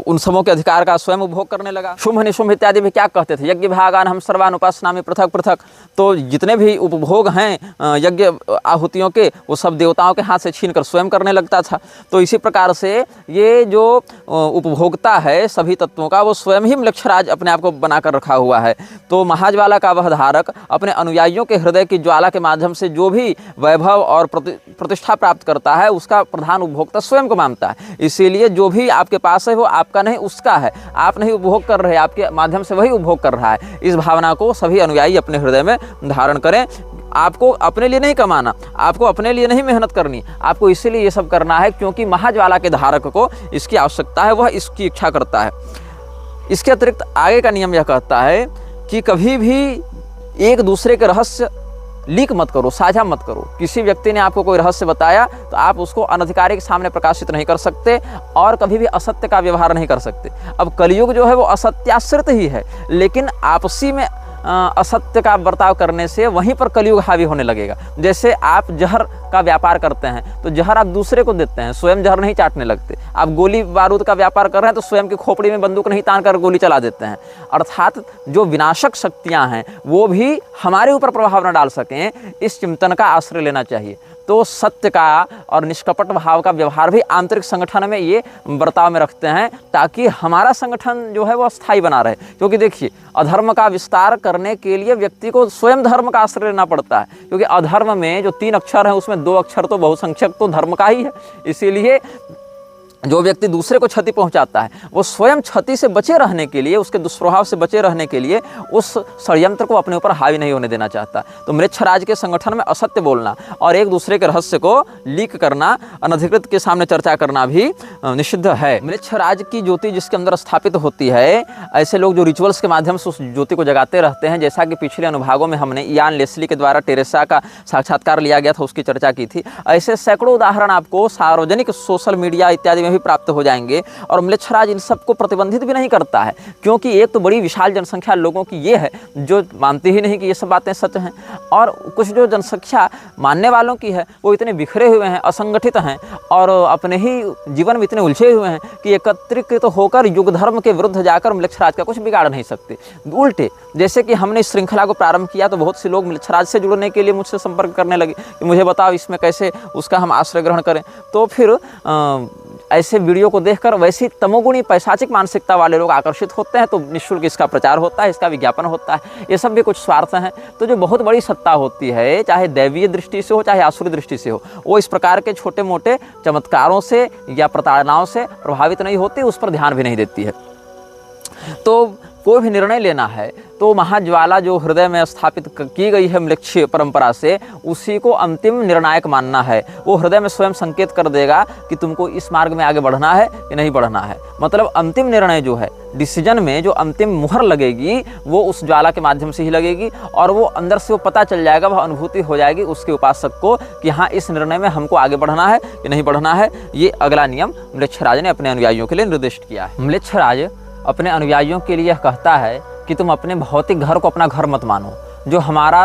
उन समों के अधिकार का स्वयं उपभोग करने लगा। शुंभ निशुंभ इत्यादि भी क्या कहते थे? यज्ञ भागान हम सर्वान उपासनामि पृथक पृथक। तो जितने भी उपभोग हैं यज्ञ आहुतियों के, वो सब देवताओं के हाथ से छीन कर स्वयं करने लगता था। तो इसी प्रकार से ये जो उपभोक्ता है सभी तत्वों का, वो स्वयं ही मृक्षराज अपने आप को बनाकर रखा हुआ है। तो महाज्वाला का वह धारक अपने अनुयायियों के हृदय की ज्वाला के माध्यम से जो भी वैभव और प्रतिष्ठा प्राप्त करता है उसका प्रधान उपभोक्ता स्वयं को मानता है। इसीलिए जो भी आपके पास है वो आपका नहीं, उसका है। आप नहीं उपभोग कर रहे, आपके माध्यम से वही उपभोग कर रहा है। इस भावना को सभी अनुयायी अपने हृदय में धारण करें। आपको अपने लिए नहीं कमाना, आपको अपने लिए नहीं मेहनत करनी, आपको इसीलिए ये सब करना है क्योंकि महाज्वाला के धारक को इसकी आवश्यकता है, वह इसकी इच्छा करता है। इसके अतिरिक्त आगे का नियम यह कहता है कि कभी भी एक दूसरे के रहस्य लीक मत करो, साझा मत करो। किसी व्यक्ति ने आपको कोई रहस्य बताया तो आप उसको अनधिकारी के सामने प्रकाशित नहीं कर सकते और कभी भी असत्य का व्यवहार नहीं कर सकते। अब कलयुग जो है वो असत्याश्रित ही है, लेकिन आपसी में असत्य का बर्ताव करने से वहीं पर कलयुग हावी होने लगेगा। जैसे आप जहर का व्यापार करते हैं तो जहर आप दूसरे को देते हैं, स्वयं जहर नहीं चाटने लगते। आप गोली बारूद का व्यापार कर रहे हैं तो स्वयं की खोपड़ी में बंदूक नहीं तान कर गोली चला देते हैं। अर्थात जो विनाशक शक्तियां हैं वो भी हमारे ऊपर प्रभाव न डाल सकें, इस चिंतन का आश्रय लेना चाहिए। तो सत्य का और निष्कपट भाव का व्यवहार भी आंतरिक संगठन में ये बर्ताव में रखते हैं ताकि हमारा संगठन जो है वो स्थायी बना रहे। क्योंकि देखिए, अधर्म का विस्तार करने के लिए व्यक्ति को स्वयं धर्म का आश्रय लेना पड़ता है, क्योंकि अधर्म में जो 3 अक्षर हैं उसमें 2 अक्षर तो बहुसंख्यक तो धर्म का ही है। इसीलिए जो व्यक्ति दूसरे को क्षति पहुंचाता है वो स्वयं क्षति से बचे रहने के लिए, उसके दुष्प्रभाव से बचे रहने के लिए उस षड्यंत्र को अपने ऊपर हावी नहीं होने देना चाहता। तो मृक्षराज के संगठन में असत्य बोलना और एक दूसरे के रहस्य को लीक करना, अनधिकृत के सामने चर्चा करना भी निषिद्ध है। मृक्षराज की ज्योति जिसके अंदर स्थापित होती है, ऐसे लोग जो रिचुअल्स के माध्यम से उस ज्योति को जगाते रहते हैं, जैसा कि पिछले अनुभागों में हमने इयान लेस्ली के द्वारा टेरेसा का साक्षात्कार लिया गया था उसकी चर्चा की थी। ऐसे सैकड़ों उदाहरण आपको सार्वजनिक सोशल मीडिया इत्यादि में भी प्राप्त हो जाएंगे। और मृक्षराज इन सबको प्रतिबंधित भी नहीं करता है, क्योंकि एक तो बड़ी विशाल जनसंख्या लोगों की ये है जो मानते ही नहीं कि ये सब बातें सच हैं, और कुछ जो जनसंख्या मानने वालों की है वो इतने बिखरे हुए हैं, असंगठित हैं और अपने ही जीवन में इतने उलझे हुए हैं कि एकत्रित होकर युग धर्म के विरुद्ध जाकर मृक्षराज का कुछ बिगाड़ नहीं सकते। उल्टे, जैसे कि हमने इस श्रृंखला को प्रारंभ किया तो बहुत से लोग मृक्षराज से जुड़ने के लिए मुझसे संपर्क करने लगे कि मुझे बताओ इसमें कैसे उसका हम आश्रय ग्रहण करें। तो फिर ऐसे वीडियो को देखकर वैसी तमोगुणी पैशाचिक मानसिकता वाले लोग आकर्षित होते हैं, तो निःशुल्क इसका प्रचार होता है, इसका विज्ञापन होता है। ये सब भी कुछ स्वार्थ हैं। तो जो बहुत बड़ी सत्ता होती है, चाहे दैवीय दृष्टि से हो चाहे आसुरी दृष्टि से हो, वो इस प्रकार के छोटे मोटे चमत्कारों से या प्रताड़नाओं से प्रभावित नहीं होती, उस पर ध्यान भी नहीं देती है। तो कोई भी निर्णय लेना है तो महाज्वाला जो हृदय में स्थापित की गई है म्लेच्छ परंपरा से, उसी को अंतिम निर्णायक मानना है। वो हृदय में स्वयं संकेत कर देगा कि तुमको इस मार्ग में आगे बढ़ना है कि नहीं बढ़ना है। मतलब अंतिम निर्णय जो है, डिसीजन में जो अंतिम मुहर लगेगी वो उस ज्वाला के माध्यम से ही लगेगी, और वो अंदर से वो पता चल जाएगा, वह अनुभूति हो जाएगी उसके उपासक को कि हाँ, इस निर्णय में हमको आगे बढ़ना है कि नहीं बढ़ना है। ये अगला नियम म्लेच्छराज ने अपने अनुयायियों के लिए निर्दिष्ट किया है। म्लेच्छराज अपने अनुयायियों के लिए कहता है कि तुम अपने भौतिक घर को अपना घर मत मानो। जो हमारा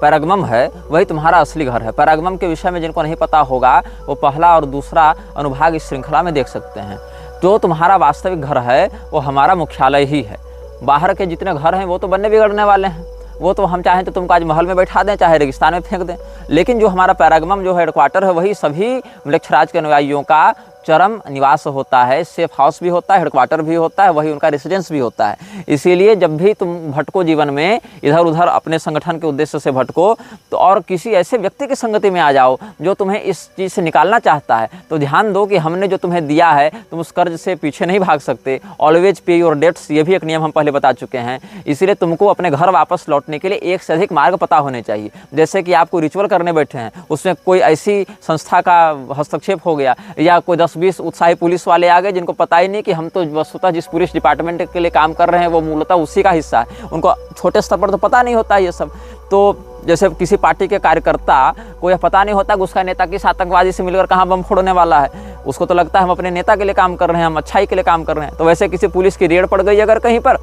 पैरागमम है वही तुम्हारा असली घर है। पैरागमम के विषय में जिनको नहीं पता होगा, वो पहला और दूसरा अनुभाग इस श्रृंखला में देख सकते हैं। जो तुम्हारा वास्तविक घर है वो हमारा मुख्यालय ही है। बाहर के जितने घर हैं वो तो बनने बिगड़ने वाले हैं, वो तो हम चाहें तो तुमको आज महल में बैठा दें, चाहे रेगिस्तान में फेंक दें। लेकिन जो हमारा पैरागमम जो हेडक्वार्टर है, वही सभी म्लेच्छराज के अनुयायियों का चरम निवास होता है। सेफ हाउस भी होता है, हेडक्वार्टर भी होता है, वही उनका रेसिडेंस भी होता है। इसीलिए जब भी तुम भटको जीवन में, इधर उधर अपने संगठन के उद्देश्य से भटको, तो और किसी ऐसे व्यक्ति की संगति में आ जाओ जो तुम्हें इस चीज़ से निकालना चाहता है, तो ध्यान दो कि हमने जो तुम्हें दिया है, तुम उस कर्ज से पीछे नहीं भाग सकते। ऑलवेज पे योर डेट्स, ये भी एक नियम हम पहले बता चुके हैं। इसीलिए तुमको अपने घर वापस लौटने के लिए एक से अधिक मार्ग पता होने चाहिए। जैसे कि आप कोई रिचुअल करने बैठे हैं, उसमें कोई ऐसी संस्था का हस्तक्षेप हो गया, या कोई 10-20 उत्साही पुलिस वाले आ गए जिनको पता ही नहीं कि हम तो वस्तुतः जिस पुलिस डिपार्टमेंट के लिए काम कर रहे हैं वो मूलतः उसी का हिस्सा है। उनको छोटे स्तर पर तो पता नहीं होता ये सब। तो जैसे किसी पार्टी के कार्यकर्ता को यह पता नहीं होता कि उसका नेता किस आतंकवादी से मिलकर कहाँ बम फोड़ने वाला है। उसको तो लगता है हम अपने नेता के लिए काम कर रहे हैं, हम अच्छाई के लिए काम कर रहे हैं। तो वैसे किसी पुलिस की रेड पड़ गई अगर कहीं पर,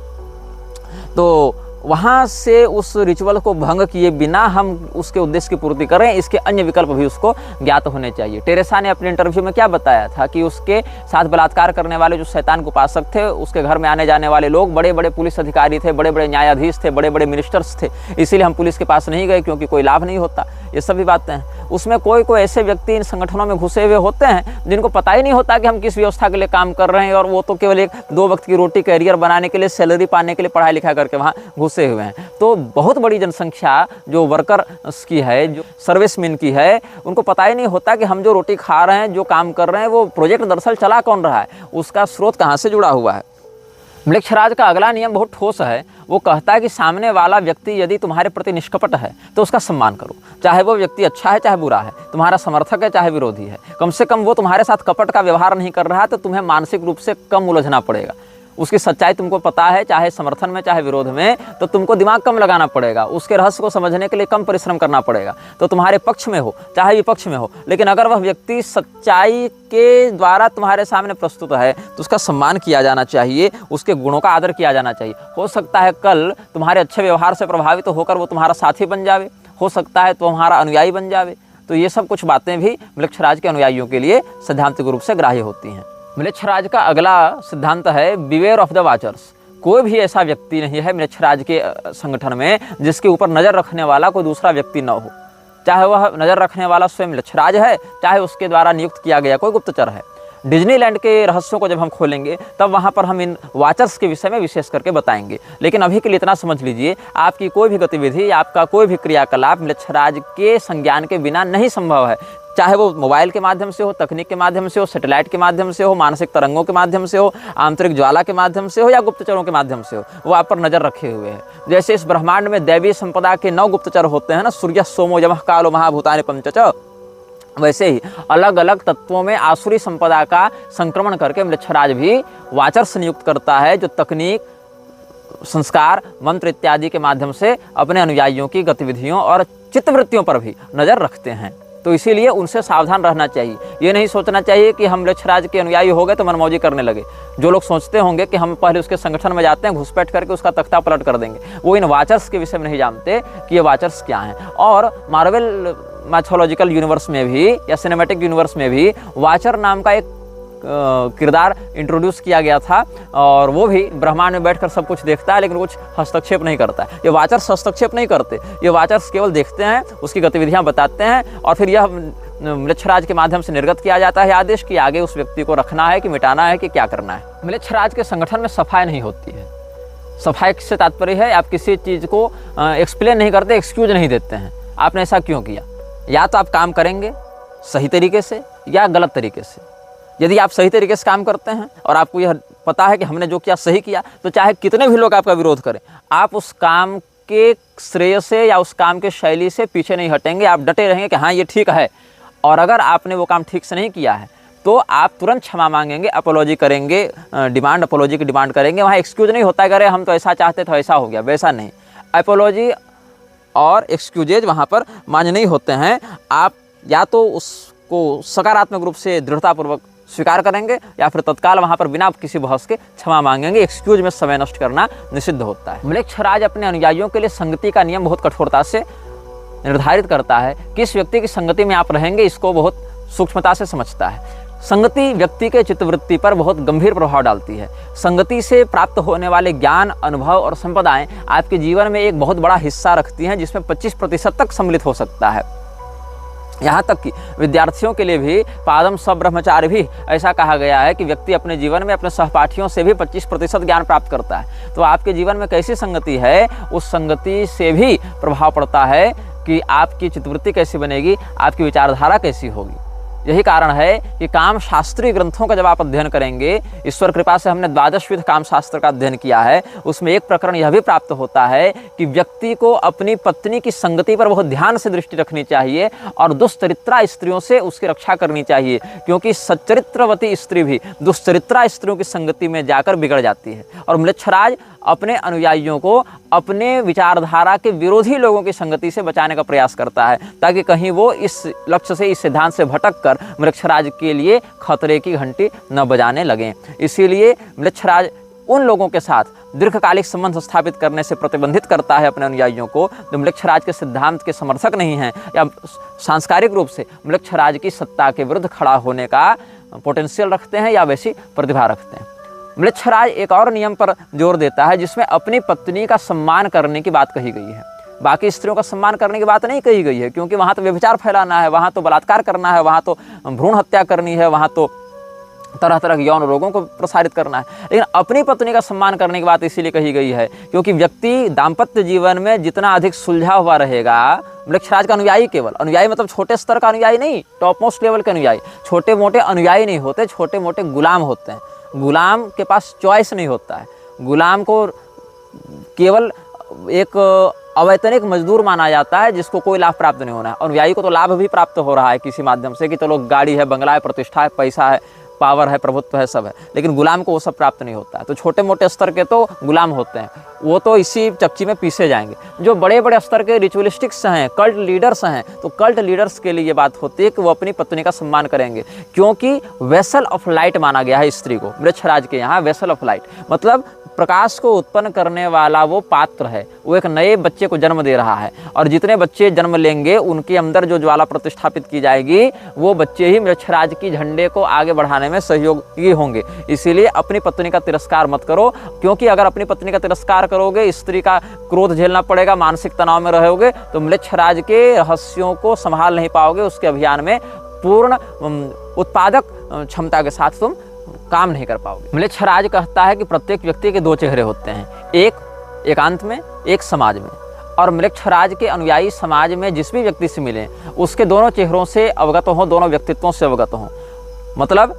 तो वहाँ से उस रिचुअल को भंग किए बिना हम उसके उद्देश्य की पूर्ति करें, इसके अन्य विकल्प भी उसको ज्ञात होने चाहिए। टेरेसा ने अपने इंटरव्यू में क्या बताया था कि उसके साथ बलात्कार करने वाले जो शैतान के उपासक थे, उसके घर में आने जाने वाले लोग बड़े बड़े पुलिस अधिकारी थे, बड़े बड़े न्यायाधीश थे, बड़े बड़े मिनिस्टर्स थे। इसीलिए हम पुलिस के पास नहीं गए क्योंकि कोई लाभ नहीं होता। ये सभी बातें हैं। उसमें कोई कोई ऐसे व्यक्ति इन संगठनों में घुसे हुए होते हैं जिनको पता ही नहीं होता कि हम किस व्यवस्था के लिए काम कर रहे हैं, और वो तो केवल एक 2 वक्त की रोटी कैरियर बनाने के लिए, सैलरी पाने के लिए पढ़ाई लिखा करके वहाँ घुसे हुए हैं। तो बहुत बड़ी जनसंख्या जो वर्कर्स की है, जो सर्विसमैन की है, उनको पता ही नहीं होता कि हम जो रोटी खा रहे हैं, जो काम कर रहे हैं, वो प्रोजेक्ट दरअसल चला कौन रहा है, उसका स्रोत कहाँ से जुड़ा हुआ है। म्लेच्छराज का अगला नियम बहुत ठोस है। वो कहता है कि सामने वाला व्यक्ति यदि तुम्हारे प्रति निष्कपट है तो उसका सम्मान करो, चाहे वो व्यक्ति अच्छा है चाहे बुरा है, तुम्हारा समर्थक है चाहे विरोधी है। कम से कम वो तुम्हारे साथ कपट का व्यवहार नहीं कर रहा है तो तुम्हें मानसिक रूप से कम उलझना पड़ेगा। उसकी सच्चाई तुमको पता है, चाहे समर्थन में चाहे विरोध में, तो तुमको दिमाग कम लगाना पड़ेगा। उसके रहस्य को समझने के लिए कम परिश्रम करना पड़ेगा। तो तुम्हारे पक्ष में हो चाहे विपक्ष में हो, लेकिन अगर वह व्यक्ति सच्चाई के द्वारा तुम्हारे सामने प्रस्तुत है तो उसका सम्मान किया जाना चाहिए, उसके गुणों का आदर किया जाना चाहिए। हो सकता है कल तुम्हारे अच्छे व्यवहार से प्रभावित होकर वो तुम्हारा साथी बन जावे, हो सकता है तुम्हारा अनुयायी बन जावे। तो ये सब कुछ बातें भी म्लेच्छराज के अनुयायियों के लिए सैद्धांतिक रूप से ग्राह्य होती हैं। म्लेच्छराज का अगला सिद्धांत है बिवेयर ऑफ द वाचर्स। कोई भी ऐसा व्यक्ति नहीं है म्लेच्छराज के संगठन में जिसके ऊपर नज़र रखने वाला कोई दूसरा व्यक्ति न हो। चाहे वह नज़र रखने वाला स्वयं म्लेच्छराज है, चाहे उसके द्वारा नियुक्त किया गया कोई गुप्तचर है। डिज्नीलैंड के रहस्यों को जब हम खोलेंगे तब वहाँ पर हम इन वाचर्स के विषय में विशेष करके बताएंगे। लेकिन अभी के लिए इतना समझ लीजिए, आपकी कोई भी गतिविधि, आपका कोई भी क्रियाकलाप म्लेच्छराज के संज्ञान के बिना नहीं संभव है। चाहे वो मोबाइल के माध्यम से हो, तकनीक के माध्यम से हो, सैटेलाइट के माध्यम से हो, मानसिक तरंगों के माध्यम से हो, आंतरिक ज्वाला के माध्यम से हो, या गुप्तचरों के माध्यम से हो, वो आप पर नज़र रखे हुए हैं। जैसे इस ब्रह्मांड में दैवीय संपदा के 9 गुप्तचर होते हैं ना, सूर्य सोमो यमः कालो महाभूतानि पंचच, वैसे ही अलग अलग तत्वों में आसुरी संपदा का संक्रमण करके म्लेच्छराज भी वाचर्स नियुक्त करता है, जो तकनीक, संस्कार, मंत्र इत्यादि के माध्यम से अपने अनुयायियों की गतिविधियों और चित्तवृत्तियों पर भी नज़र रखते हैं। तो इसीलिए उनसे सावधान रहना चाहिए। ये नहीं सोचना चाहिए कि हम म्लेच्छराज के अनुयायी हो गए तो मनमौजी करने लगे। जो लोग सोचते होंगे कि हम पहले उसके संगठन में जाते हैं, घुसपैठ करके उसका तख्ता पलट कर देंगे, वो इन वाचर्स के विषय में नहीं जानते कि ये वाचर्स क्या हैं। और मार्वल मैथोलॉजिकल यूनिवर्स में भी या सिनेमैटिक यूनिवर्स में भी वाचर नाम का एक किरदार इंट्रोड्यूस किया गया था, और वो भी ब्रह्मांड में बैठकर सब कुछ देखता है लेकिन कुछ हस्तक्षेप नहीं करता है। ये वाचर्स हस्तक्षेप नहीं करते, ये वाचर्स केवल देखते हैं, उसकी गतिविधियां बताते हैं, और फिर यह म्लेच्छराज के माध्यम से निर्गत किया जाता है आदेश कि आगे उस व्यक्ति को रखना है कि मिटाना है कि क्या करना है। म्लेच्छराज के संगठन में सफाई नहीं होती है। सफाई से तात्पर्य है आप किसी चीज़ को एक्सप्लेन नहीं करते, एक्सक्यूज नहीं देते हैं, आपने ऐसा क्यों किया। या तो आप काम करेंगे सही तरीके से या गलत तरीके से। यदि आप सही तरीके से काम करते हैं और आपको यह पता है कि हमने जो किया सही किया, तो चाहे कितने भी लोग आपका विरोध करें, आप उस काम के श्रेय से या उस काम के शैली से पीछे नहीं हटेंगे, आप डटे रहेंगे कि हाँ ये ठीक है। और अगर आपने वो काम ठीक से नहीं किया है तो आप तुरंत क्षमा मांगेंगे, अपोलॉजी करेंगे, अपोलॉजी की डिमांड करेंगे। वहाँ एक्सक्यूज नहीं होता है कि अरे हम तो ऐसा चाहते तो ऐसा हो गया, वैसा नहीं। अपोलॉजी और एक्सक्यूजेज वहाँ पर मान्य नहीं होते हैं। आप या तो उसको सकारात्मक रूप से दृढ़तापूर्वक स्वीकार करेंगे या फिर तत्काल वहाँ पर बिना किसी बहस के क्षमा मांगेंगे। एक्सक्यूज में समय नष्ट करना निषिद्ध होता है। म्लेच्छराज अपने अनुयायियों के लिए संगति का नियम बहुत कठोरता से निर्धारित करता है। किस व्यक्ति की संगति में आप रहेंगे इसको बहुत सूक्ष्मता से समझता है। संगति व्यक्ति के चित्तवृत्ति पर बहुत गंभीर प्रभाव डालती है। संगति से प्राप्त होने वाले ज्ञान, अनुभव और संपदाएं आपके जीवन में एक बहुत बड़ा हिस्सा रखती हैं, जिसमें 25% तक सम्मिलित हो सकता है। यहाँ तक कि विद्यार्थियों के लिए भी पादम सब ब्रह्मचार्य भी ऐसा कहा गया है कि व्यक्ति अपने जीवन में अपने सहपाठियों से भी 25% ज्ञान प्राप्त करता है। तो आपके जीवन में कैसी संगति है, उस संगति से भी प्रभाव पड़ता है कि आपकी चित्तवृत्ति कैसी बनेगी, आपकी विचारधारा कैसी होगी। यही कारण है कि काम शास्त्रीय ग्रंथों का जब आप अध्ययन करेंगे, ईश्वर कृपा से हमने 12 विध काम शास्त्र का अध्ययन किया है, उसमें एक प्रकरण यह भी प्राप्त होता है कि व्यक्ति को अपनी पत्नी की संगति पर बहुत ध्यान से दृष्टि रखनी चाहिए और दुष्चरित्रा स्त्रियों से उसकी रक्षा करनी चाहिए, क्योंकि सच्चरित्रवती स्त्री भी दुष्चरित्रा स्त्रियों की संगति में जाकर बिगड़ जाती है। और म्लेच्छराज अपने अनुयायियों को अपने विचारधारा के विरोधी लोगों की संगति से बचाने का प्रयास करता है, ताकि कहीं वो इस लक्ष्य से, इस सिद्धांत से भटक कर म्लेच्छराज के लिए खतरे की घंटी न बजाने लगें। इसीलिए म्लेच्छराज उन लोगों के साथ दीर्घकालिक संबंध स्थापित करने से प्रतिबंधित करता है अपने अनुयायियों को जो म्लेच्छराज के सिद्धांत के समर्थक नहीं हैं या सांस्कारिक रूप से म्लेच्छराज की सत्ता के विरुद्ध खड़ा होने का पोटेंशियल रखते हैं या वैसी प्रतिभा रखते हैं। म्लेच्छराज एक और नियम पर जोर देता है जिसमें अपनी पत्नी का सम्मान करने की बात कही गई है। बाकी स्त्रियों का सम्मान करने की बात नहीं कही गई है, क्योंकि वहाँ तो व्यभिचार फैलाना है, वहाँ तो बलात्कार करना है, वहाँ तो भ्रूण हत्या करनी है, वहाँ तो तरह तरह के यौन रोगों को प्रसारित करना है। लेकिन अपनी पत्नी का सम्मान करने की बात इसीलिए कही गई है क्योंकि व्यक्ति दाम्पत्य जीवन में जितना अधिक सुलझा हुआ रहेगा, म्लेच्छराज का अनुयायी, केवल अनुयायी मतलब छोटे स्तर का अनुयायी नहीं, टॉप मोस्ट लेवल के अनुयायी, छोटे मोटे अनुयायी नहीं होते, छोटे मोटे गुलाम होते हैं। गुलाम के पास चॉइस नहीं होता है। गुलाम को केवल एक अवैतनिक मजदूर माना जाता है जिसको कोई लाभ प्राप्त नहीं होना है। अनुयायी को तो लाभ भी प्राप्त हो रहा है किसी माध्यम से कि चलो गाड़ी है, बंगला है, प्रतिष्ठा है, पैसा है, पावर है, प्रभुत्व है, सब है, लेकिन गुलाम को वो सब प्राप्त नहीं होता है। तो छोटे मोटे स्तर के तो गुलाम होते हैं, वो तो इसी चक्की में पीसे जाएंगे। जो बड़े बड़े स्तर के रिचुअलिस्टिक्स हैं, कल्ट लीडर्स हैं, तो कल्ट लीडर्स के लिए ये बात होती है कि वो अपनी पत्नी का सम्मान करेंगे, क्योंकि वेसल ऑफ लाइट माना गया है स्त्री को। म्लेच्छराज के यहाँ वेसल ऑफ लाइट मतलब प्रकाश को उत्पन्न करने वाला वो पात्र है, वो एक नए बच्चे को जन्म दे रहा है, और जितने बच्चे जन्म लेंगे उनके अंदर जो ज्वाला प्रतिष्ठापित की जाएगी वो बच्चे ही म्लेच्छराज की झंडे को आगे बढ़ाने में सहयोगी होंगे। इसीलिए अपनी पत्नी का तिरस्कार मत करो, क्योंकि अगर अपनी पत्नी का तिरस्कार करोगे, स्त्री का क्रोध झेलना पड़ेगा, मानसिक तनाव में रहोगे, तो म्लेच्छराज के रहस्यों को संभाल नहीं पाओगे, उसके अभियान में पूर्ण उत्पादक क्षमता के साथ तुम काम नहीं कर पाओगे। म्लेच्छराज कहता है कि प्रत्येक व्यक्ति के दो चेहरे होते हैं, एक एकांत में, एक समाज में। और म्लेच्छराज के अनुयायी समाज में जिस भी व्यक्ति से मिले उसके दोनों चेहरों से अवगत हों, दोनों व्यक्तित्वों से अवगत हों। मतलब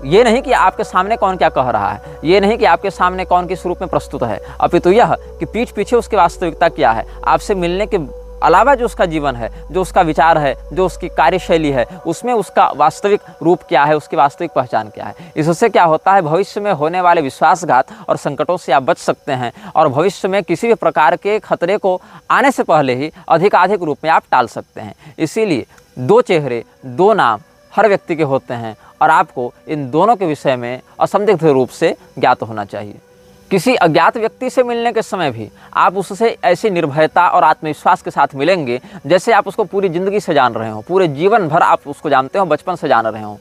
ये नहीं कि आपके सामने कौन क्या कह रहा है, ये नहीं कि आपके सामने कौन किस रूप में प्रस्तुत है, अपितु यह कि पीठ पीछे उसकी वास्तविकता क्या है, आपसे मिलने के अलावा जो उसका जीवन है, जो उसका विचार है, जो उसकी कार्यशैली है, उसमें उसका वास्तविक रूप क्या है, उसकी वास्तविक पहचान क्या है। इससे क्या होता है, भविष्य में होने वाले विश्वासघात और संकटों से आप बच सकते हैं और भविष्य में किसी भी प्रकार के खतरे को आने से पहले ही अधिकाधिक रूप में आप टाल सकते हैं। इसीलिए दो चेहरे, दो नाम हर व्यक्ति के होते हैं और आपको इन दोनों के विषय में असंदिग्ध रूप से ज्ञात होना चाहिए। किसी अज्ञात व्यक्ति से मिलने के समय भी आप उससे ऐसी निर्भयता और आत्मविश्वास के साथ मिलेंगे जैसे आप उसको पूरी ज़िंदगी से जान रहे हो, पूरे जीवन भर आप उसको जानते हो, बचपन से जान रहे हो।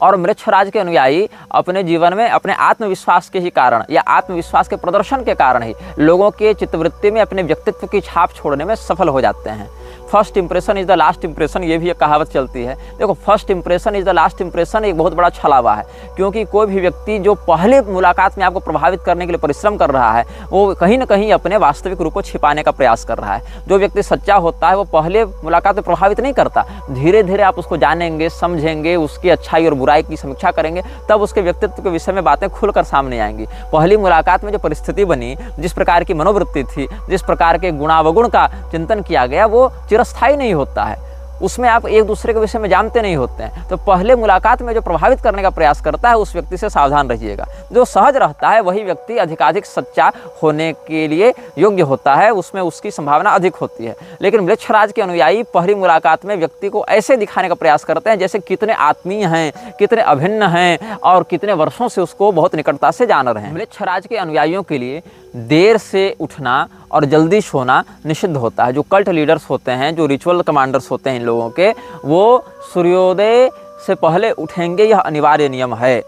और म्लेच्छराज के अनुयायी अपने जीवन में अपने आत्मविश्वास के ही कारण या आत्मविश्वास के प्रदर्शन के कारण ही लोगों के चित्तवृत्ति में अपने व्यक्तित्व की छाप छोड़ने में सफल हो जाते हैं। First impression is the last impression, ये भी एक कहावत चलती है। देखो, first impression is the last impression एक बहुत बड़ा छलावा है, क्योंकि कोई भी व्यक्ति जो पहले मुलाकात में आपको प्रभावित करने के लिए परिश्रम कर रहा है, वो कहीं ना कहीं अपने वास्तविक रूप को छिपाने का प्रयास कर रहा है। जो व्यक्ति सच्चा होता है वो पहले मुलाकात में प्रभावित नहीं करता, धीरे धीरे आप उसको जानेंगे, समझेंगे, उसकी अच्छाई और बुराई की समीक्षा करेंगे, तब उसके व्यक्तित्व के विषय में बातें खुलकर सामने आएंगी। पहली मुलाकात में जो परिस्थिति बनी, जिस प्रकार की मनोवृत्ति थी, जिस प्रकार के गुणावगुण का चिंतन किया गया, वो चिरस्थायी नहीं होता है, उसमें आप एक दूसरे के विषय में जानते नहीं होते हैं। तो पहले मुलाकात में जो प्रभावित करने का प्रयास करता है उस व्यक्ति से सावधान रहिएगा। जो सहज रहता है वही व्यक्ति अधिकाधिक सच्चा होने के लिए योग्य होता है, उसमें उसकी संभावना अधिक होती है। लेकिन वृक्षराज के अनुयायी पहली मुलाकात में व्यक्ति को ऐसे दिखाने का प्रयास करते हैं जैसे कितने आत्मीय हैं, कितने अभिन्न हैं और कितने वर्षों से उसको बहुत निकटता से जान रहे हैं। वृक्षराज के अनुयायियों के लिए देर से उठना और जल्दी सोना निषिद्ध होता है। जो कल्ट लीडर्स होते हैं, जो रिचुअल कमांडर्स होते हैं इन लोगों के, वो सूर्योदय से पहले उठेंगे, यह अनिवार्य नियम है,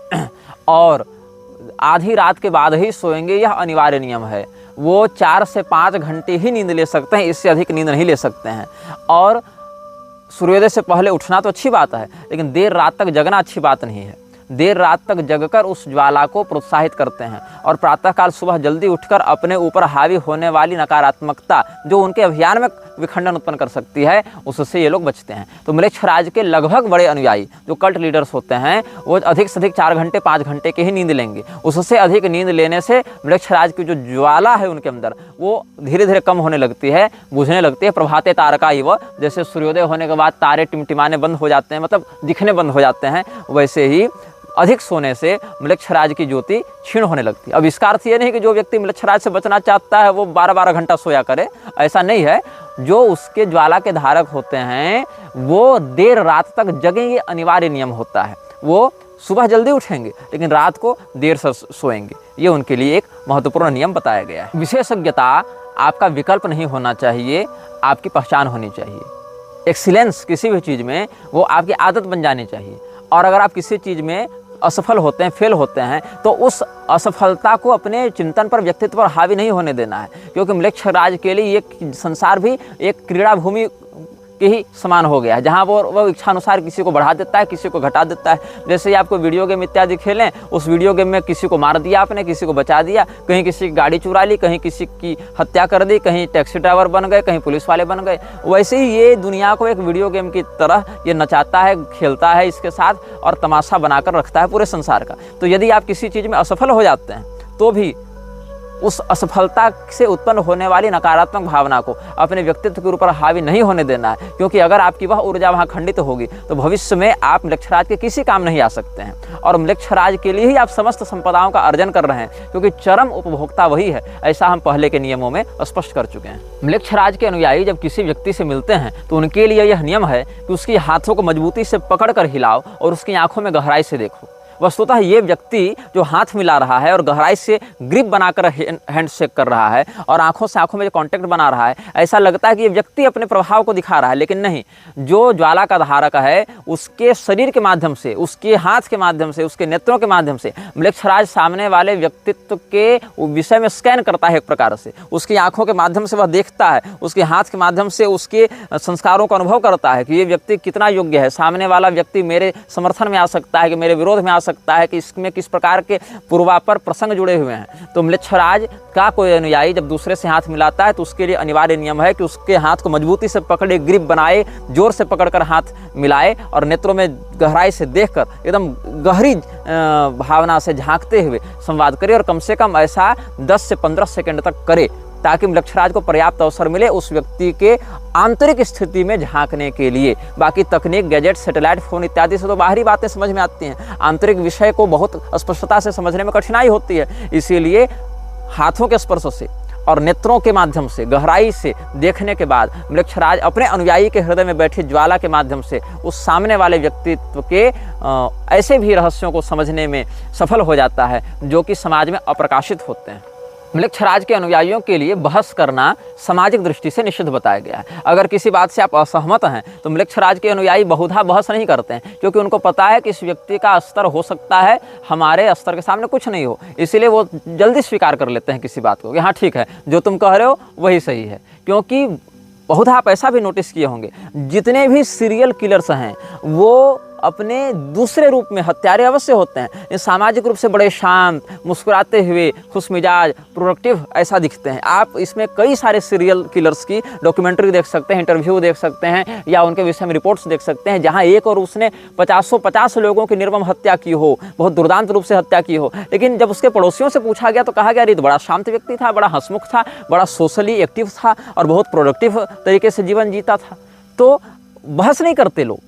और आधी रात के बाद ही सोएंगे, यह अनिवार्य नियम है। वो 4 से 5 घंटे ही नींद ले सकते हैं, इससे अधिक नींद नहीं ले सकते हैं। और सूर्योदय से पहले उठना तो अच्छी बात है, लेकिन देर रात तक जगना अच्छी बात नहीं है। देर रात तक जगकर उस ज्वाला को प्रोत्साहित करते हैं और प्रातःकाल सुबह जल्दी उठकर अपने ऊपर हावी होने वाली नकारात्मकता जो उनके अभियान में विखंडन उत्पन्न कर सकती है, उससे ये लोग बचते हैं। तो वृक्षराज के लगभग बड़े अनुयायी जो कल्ट लीडर्स होते हैं वो अधिक से अधिक 4 घंटे 5 घंटे की ही नींद लेंगे। उससे अधिक नींद लेने से वृक्षराज की जो ज्वाला है उनके अंदर वो धीरे धीरे कम होने लगती है, बुझने लगती है। प्रभाते तारका इव, जैसे सूर्योदय होने के बाद तारे टिमटिमाने बंद हो जाते हैं, मतलब दिखने बंद हो जाते हैं, वैसे ही अधिक सोने से वृक्षराज की ज्योति क्षीण होने लगती है। अब इसका अर्थ ये नहीं कि जो व्यक्ति वृक्षराज से बचना चाहता है वो 12-12 घंटा सोया करे, ऐसा नहीं है। जो उसके ज्वाला के धारक होते हैं वो देर रात तक जगेंगे, अनिवार्य नियम होता है। वो सुबह जल्दी उठेंगे लेकिन रात को देर से सोएंगे, ये उनके लिए एक महत्वपूर्ण नियम बताया गया है। विशेषज्ञता आपका विकल्प नहीं होना चाहिए, आपकी पहचान होनी चाहिए। एक्सीलेंस किसी भी चीज़ में वो आपकी आदत बन जानी चाहिए। और अगर आप किसी चीज़ में असफल होते हैं, फेल होते हैं, तो उस असफलता को अपने चिंतन पर, व्यक्तित्व पर हावी नहीं होने देना है, क्योंकि वृक्षराज के लिए ये संसार भी एक क्रीड़ा भूमि के ही समान हो गया है, जहाँ वो इच्छानुसार किसी को बढ़ा देता है, किसी को घटा देता है। जैसे ही आपको वीडियो गेम इत्यादि खेलें, उस वीडियो गेम में किसी को मार दिया आपने, किसी को बचा दिया, कहीं किसी की गाड़ी चुरा ली, कहीं किसी की हत्या कर दी, कहीं टैक्सी ड्राइवर बन गए, कहीं पुलिस वाले बन गए। वैसे ही ये दुनिया को एक वीडियो गेम की तरह ये नचाता है, खेलता है इसके साथ और तमाशा बनाकर रखता है पूरे संसार का। तो यदि आप किसी चीज़ में असफल हो जाते हैं तो भी उस असफलता से उत्पन्न होने वाली नकारात्मक भावना को अपने व्यक्तित्व के ऊपर हावी नहीं होने देना है, क्योंकि अगर आपकी वह ऊर्जा वहाँ खंडित होगी तो भविष्य में आप वृक्षराज के किसी काम नहीं आ सकते हैं। और वृक्षराज के लिए ही आप समस्त संपदाओं का अर्जन कर रहे हैं, क्योंकि चरम उपभोक्ता वही है, ऐसा हम पहले के नियमों में स्पष्ट कर चुके हैं। वृक्षराज के अनुयायी जब किसी व्यक्ति से मिलते हैं तो उनके लिए यह नियम है कि उसकी हाथों को मजबूती से पकड़ कर हिलाओ और उसकी आंखों में गहराई से देखो। वस्तुतः ये व्यक्ति जो हाथ मिला रहा है और गहराई से ग्रिप बनाकर हैंड शेक कर रहा है और आंखों से आंखों में जो कांटेक्ट बना रहा है, ऐसा लगता है कि ये व्यक्ति अपने प्रभाव को दिखा रहा है, लेकिन नहीं। जो ज्वाला का धारक है उसके शरीर के माध्यम से, उसके हाथ के माध्यम से, उसके नेत्रों के माध्यम से वृक्षराज सामने वाले व्यक्तित्व के विषय में स्कैन करता है। एक प्रकार से उसकी आंखों के माध्यम से वह देखता है, उसके हाथ के माध्यम से उसके संस्कारों का अनुभव करता है कि ये व्यक्ति कितना योग्य है, सामने वाला व्यक्ति मेरे समर्थन में आ सकता है कि मेरे विरोध में आ सकता है, कि इसमें किस प्रकार के पूर्वापर प्रसंग जुड़े हुए हैं। तो वृक्षराज का कोई अनुयायी जब दूसरे से हाथ मिलाता है तो उसके लिए अनिवार्य नियम है कि उसके हाथ को मजबूती से पकड़े, ग्रिप बनाए, जोर से पकड़कर हाथ मिलाए और नेत्रों में गहराई से देखकर एकदम गहरी भावना से झांकते हुए संवाद करे, और कम से कम ऐसा 10 से 15 सेकंड तक करे, ताकि वृक्षराज को पर्याप्त अवसर मिले उस व्यक्ति के आंतरिक स्थिति में झांकने के लिए। बाकी तकनीक, गैजेट, सैटेलाइट फोन इत्यादि से तो बाहरी बातें समझ में आती हैं, आंतरिक विषय को बहुत स्पष्टता से समझने में कठिनाई होती है। इसीलिए हाथों के स्पर्श से और नेत्रों के माध्यम से गहराई से देखने के बाद वृक्षराज अपने अनुयायी के हृदय में बैठी ज्वाला के माध्यम से उस सामने वाले व्यक्तित्व के ऐसे भी रहस्यों को समझने में सफल हो जाता है जो कि समाज में अप्रकाशित होते हैं। वृक्षराज के अनुयायियों के लिए बहस करना सामाजिक दृष्टि से निषिद्ध बताया गया है। अगर किसी बात से आप असहमत हैं तो वृक्षराज के अनुयायी बहुधा बहस नहीं करते हैं, क्योंकि उनको पता है कि इस व्यक्ति का स्तर हो सकता है हमारे स्तर के सामने कुछ नहीं हो, इसीलिए वो जल्दी स्वीकार कर लेते हैं किसी बात को कि हाँ ठीक है, जो तुम कह रहे हो वही सही है। क्योंकि बहुत आप ऐसा भी नोटिस किए होंगे, जितने भी सीरियल किलर्स हैं वो अपने दूसरे रूप में हत्यारे अवश्य होते हैं, ये सामाजिक रूप से बड़े शांत, मुस्कुराते हुए, खुशमिजाज, प्रोडक्टिव ऐसा दिखते हैं। आप इसमें कई सारे सीरियल किलर्स की डॉक्यूमेंट्री देख सकते हैं, इंटरव्यू देख सकते हैं, या उनके विषय में रिपोर्ट्स देख सकते हैं, जहां एक और उसने 50 लोगों की निर्मम हत्या की हो, बहुत दुर्दांत रूप से हत्या की हो, लेकिन जब उसके पड़ोसियों से पूछा गया तो कहा गया अरे बड़ा शांत व्यक्ति था, बड़ा हंसमुख था, बड़ा सोशली एक्टिव था और बहुत प्रोडक्टिव तरीके से जीवन जीता था। तो बहस नहीं करते लोग,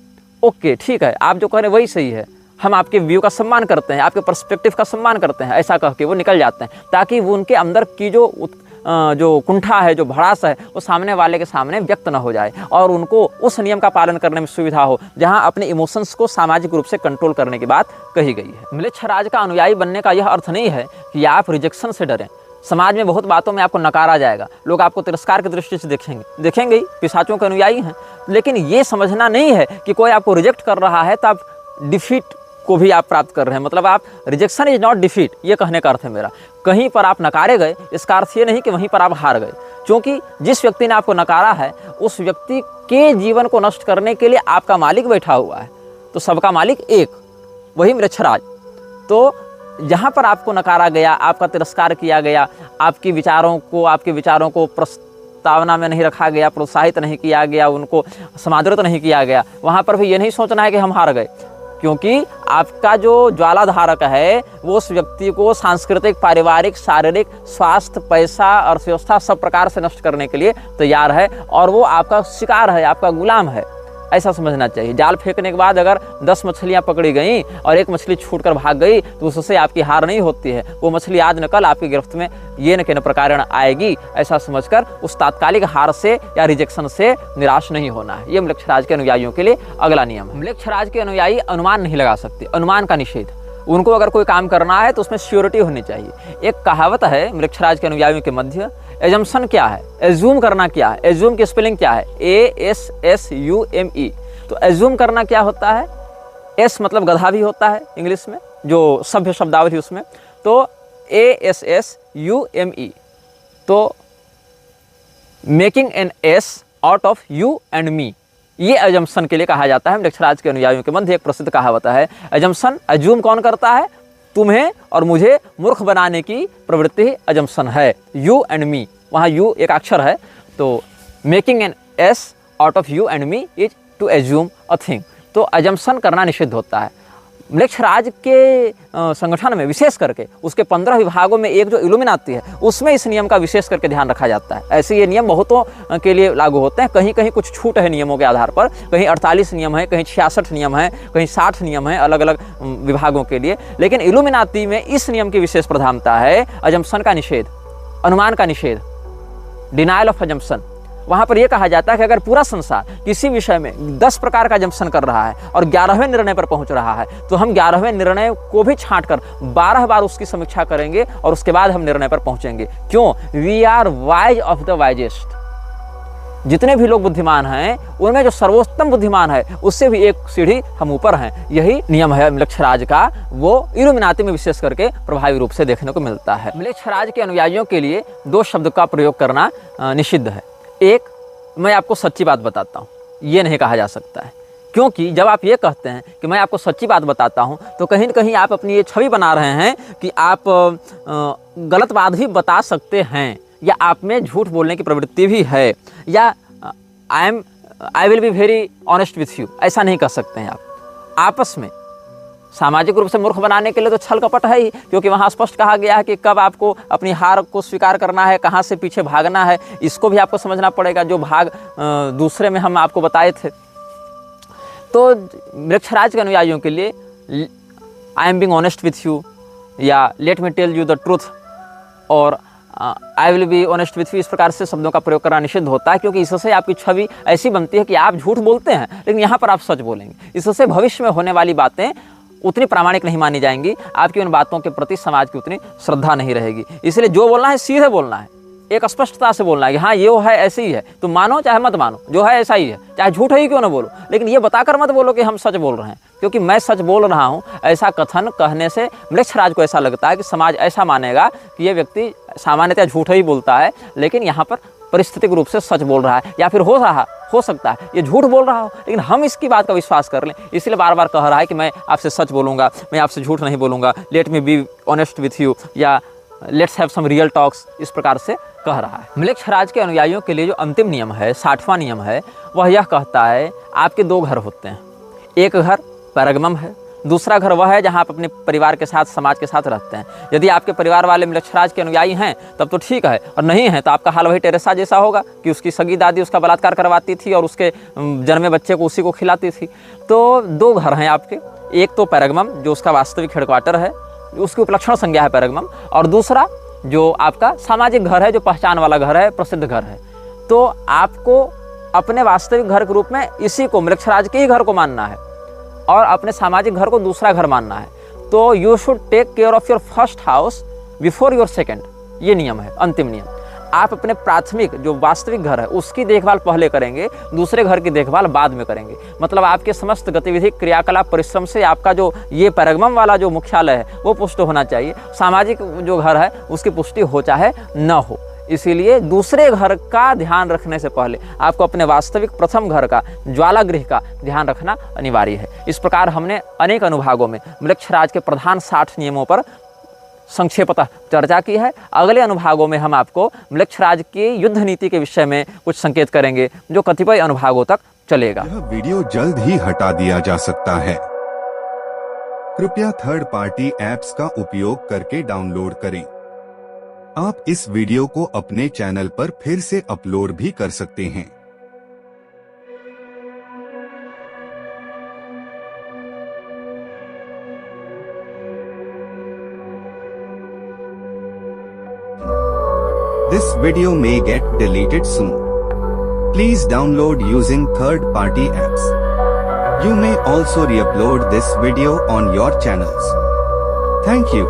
ओके ठीक है, आप जो कह रहे हैं वही सही है, हम आपके व्यू का सम्मान करते हैं, आपके पर्सपेक्टिव का सम्मान करते हैं, ऐसा कह के वो निकल जाते हैं, ताकि वो उनके अंदर की जो कुंठा है, जो भड़ास है, वो सामने वाले के सामने व्यक्त न हो जाए और उनको उस नियम का पालन करने में सुविधा हो जहां अपने इमोशंस को सामाजिक रूप से कंट्रोल करने की बात कही गई है। म्लेच्छराज का अनुयायी बनने का यह अर्थ नहीं है कि आप रिजेक्शन से डरें। समाज में बहुत बातों में आपको नकारा जाएगा, लोग आपको तिरस्कार की दृष्टि से देखेंगे ही, पिशाचों के अनुयायी हैं, लेकिन ये समझना नहीं है कि कोई आपको रिजेक्ट कर रहा है तो आप डिफीट को भी आप प्राप्त कर रहे हैं। मतलब आप रिजेक्शन इज नॉट डिफीट, ये कहने का अर्थ है मेरा। कहीं पर आप नकारे गए, इसका अर्थ ये नहीं कि वहीं पर आप हार गए, क्योंकि जिस व्यक्ति ने आपको नकारा है उस व्यक्ति के जीवन को नष्ट करने के लिए आपका मालिक बैठा हुआ है। तो सबका मालिक एक, वही म्लेच्छराज। तो जहाँ पर आपको नकारा गया, आपका तिरस्कार किया गया, आपके विचारों को प्रस्तावना में नहीं रखा गया, प्रोत्साहित नहीं किया गया, उनको समादृत नहीं किया गया, वहाँ पर भी ये नहीं सोचना है कि हम हार गए, क्योंकि आपका जो ज्वालाधारक है वो उस व्यक्ति को सांस्कृतिक, पारिवारिक, शारीरिक, स्वास्थ्य, पैसा, अर्थव्यवस्था सब प्रकार से नष्ट करने के लिए तैयार है और वो आपका शिकार है, आपका गुलाम है, ऐसा समझना चाहिए। जाल फेंकने के बाद अगर 10 मछलियां पकड़ी गई और एक मछली छूटकर भाग गई तो उससे आपकी हार नहीं होती है, वो मछली आज न कल आपकी गिरफ्त में ये न के न प्रकार आएगी, ऐसा समझकर उस तात्कालिक हार से या रिजेक्शन से निराश नहीं होना है। ये म्लेच्छराज के अनुयायियों के लिए अगला नियम है। म्लेच्छराज के अनुयायी अनुमान नहीं लगा सकते, अनुमान का निषेध। उनको अगर कोई काम करना है तो उसमें श्योरिटी होनी चाहिए। एक कहावत है म्लेच्छराज के अनुयायियों के मध्य, एजम्पशन क्या है, एज्यूम करना क्या है, एज्यूम की स्पेलिंग क्या है, ASSUME। तो एज्यूम करना क्या होता है, एस मतलब गधा भी होता है इंग्लिश में, जो सभ्य शब्दावली उसमें, तो ASSUME, तो making an ass out of you and मी, ये एजम्पशन के लिए कहा जाता है। म्लेच्छराज के अनुयायियों के मध्य एक प्रसिद्ध कहावत है, एजम्पशन, एज्यूम कौन करता है, तुम्हें और मुझे मूर्ख बनाने की प्रवृत्ति ही एजम्पशन है, यू एंड मी, वहाँ यू एक अक्षर है, तो making an ass out of you and me is to assume a thing. तो एजम्पशन करना निषिद्ध होता है। म्लेच्छराज के संगठन में विशेष करके उसके 15 विभागों में एक जो इल्यूमिनाती है उसमें इस नियम का विशेष करके ध्यान रखा जाता है। ऐसे ये नियम बहुतों के लिए लागू होते हैं, कहीं कहीं कुछ छूट है नियमों के आधार पर, कहीं 48 नियम है, कहीं 66 नियम है, कहीं 60 नियम है अलग अलग विभागों के लिए, लेकिन इल्यूमिनाती में इस नियम की विशेष प्रधानता है, एजम्पशन का निषेध, अनुमान का निषेध, डिनायल ऑफ एजम्पशन। वहाँ पर यह कहा जाता है कि अगर पूरा संसार किसी विषय में 10 प्रकार का एजम्पशन कर रहा है और 11वें निर्णय पर पहुंच रहा है, तो हम 11वें निर्णय को भी छांटकर 12 बार उसकी समीक्षा करेंगे और उसके बाद हम निर्णय पर पहुंचेंगे। क्यों? We are wise of the wisest. जितने भी लोग बुद्धिमान हैं उनमें जो सर्वोत्तम बुद्धिमान है उससे भी एक सीढ़ी हम ऊपर हैं। यही नियम है म्लेच्छराज का, वो इल्यूमिनाती में विशेष करके प्रभावी रूप से देखने को मिलता है। म्लेच्छराज के अनुयायियों के लिए 2 शब्द का प्रयोग करना निषिद्ध है। एक, मैं आपको सच्ची बात बताता हूँ, ये नहीं कहा जा सकता है, क्योंकि जब आप ये कहते हैं कि मैं आपको सच्ची बात बताता हूँ तो कहीं न कहीं आप अपनी ये छवि बना रहे हैं कि आप गलत बात भी बता सकते हैं, या आप में झूठ बोलने की प्रवृत्ति भी है, या आई will be very honest with you, ऐसा नहीं कर सकते हैं आप। आपस में सामाजिक रूप से मूर्ख बनाने के लिए तो छल कपट है ही, क्योंकि वहाँ स्पष्ट कहा गया है कि कब आपको अपनी हार को स्वीकार करना है, कहाँ से पीछे भागना है, इसको भी आपको समझना पड़ेगा, जो भाग दूसरे में हम आपको बताए थे। तो म्लेच्छराज के अनुयायियों के लिए I am being honest with you, या let me tell you the truth, और I will be honest with you, इस प्रकार से शब्दों का प्रयोग करना निषिद्ध होता है, क्योंकि इससे आपकी छवि ऐसी बनती है कि आप झूठ बोलते हैं लेकिन यहाँ पर आप सच बोलेंगे। इससे भविष्य में होने वाली बातें उतनी प्रामाणिक नहीं मानी जाएंगी, आपकी उन बातों के प्रति समाज की उतनी श्रद्धा नहीं रहेगी। इसलिए जो बोलना है सीधे बोलना है, एक स्पष्टता से बोलना है कि हाँ ये है, ऐसे ही है, तुम मानो चाहे मत मानो, जो है ऐसा ही है, चाहे झूठ ही क्यों ना बोलो, लेकिन ये बताकर मत बोलो कि हम सच बोल रहे हैं, क्योंकि मैं सच बोल रहा हूँ। ऐसा कथन कहने से म्लेच्छराज को ऐसा लगता है कि समाज ऐसा मानेगा कि ये व्यक्ति सामान्यतः झूठ ही बोलता है, लेकिन यहाँ पर परिस्थितिक रूप से सच बोल रहा है, या फिर हो सकता है ये झूठ बोल रहा हो, लेकिन हम इसकी बात का विश्वास कर लें, इसलिए बार बार कह रहा है कि मैं आपसे सच बोलूँगा, मैं आपसे झूठ नहीं बोलूँगा, let me be honest with you, या let's have some real talks, इस प्रकार से कह रहा है। म्लेच्छराज के अनुयायियों के लिए जो अंतिम नियम है, 60वां नियम है, वह यह कहता है आपके 2 घर होते हैं। एक घर पैरगमम है, दूसरा घर वह है जहाँ आप अपने परिवार के साथ, समाज के साथ रहते हैं। यदि आपके परिवार वाले म्लेच्छराज के अनुयायी हैं तब तो ठीक है, और नहीं है तो आपका हाल वही टेरेसा जैसा होगा कि उसकी सगी दादी उसका बलात्कार करवाती थी और उसके जन्मे बच्चे को उसी को खिलाती थी। तो 2 घर हैं आपके, एक तो पैरगमम जो उसका वास्तविक हेडक्वार्टर है, उसकी उपलक्षण संज्ञा है पैरगमम, और दूसरा जो आपका सामाजिक घर है, जो पहचान वाला घर है, प्रसिद्ध घर है। तो आपको अपने वास्तविक घर के रूप में इसी को, म्लेच्छराज के ही घर को मानना है और अपने सामाजिक घर को दूसरा घर मानना है। तो you should take care of your first house before your second, ये नियम है, अंतिम नियम। आप अपने प्राथमिक जो वास्तविक घर है उसकी देखभाल पहले करेंगे, दूसरे घर की देखभाल बाद में करेंगे। मतलब आपके समस्त गतिविधि, क्रियाकलाप, परिश्रम से आपका जो ये पैरगमम वाला जो मुख्यालय है वो पुष्ट होना चाहिए, सामाजिक जो घर है उसकी पुष्टि हो चाहे न हो। इसीलिए दूसरे घर का ध्यान रखने से पहले आपको अपने वास्तविक प्रथम घर का, ज्वालागृह का ध्यान रखना अनिवार्य है। इस प्रकार हमने अनेक अनुभागों में म्लेच्छराज के प्रधान 60 नियमों पर संक्षेपतः चर्चा की है। अगले अनुभागों में हम आपको म्लेच्छराज की युद्ध नीति के विषय में कुछ संकेत करेंगे जो कतिपय अनुभागों तक चलेगा। यह वीडियो जल्द ही हटा दिया जा सकता है। कृपया थर्ड पार्टी ऐप्स का उपयोग करके डाउनलोड करें। आप इस वीडियो को अपने चैनल पर फिर से अपलोड भी कर सकते हैं। This video may get deleted soon. Please download using third-party apps. You may also re-upload this video on your channels. Thank you.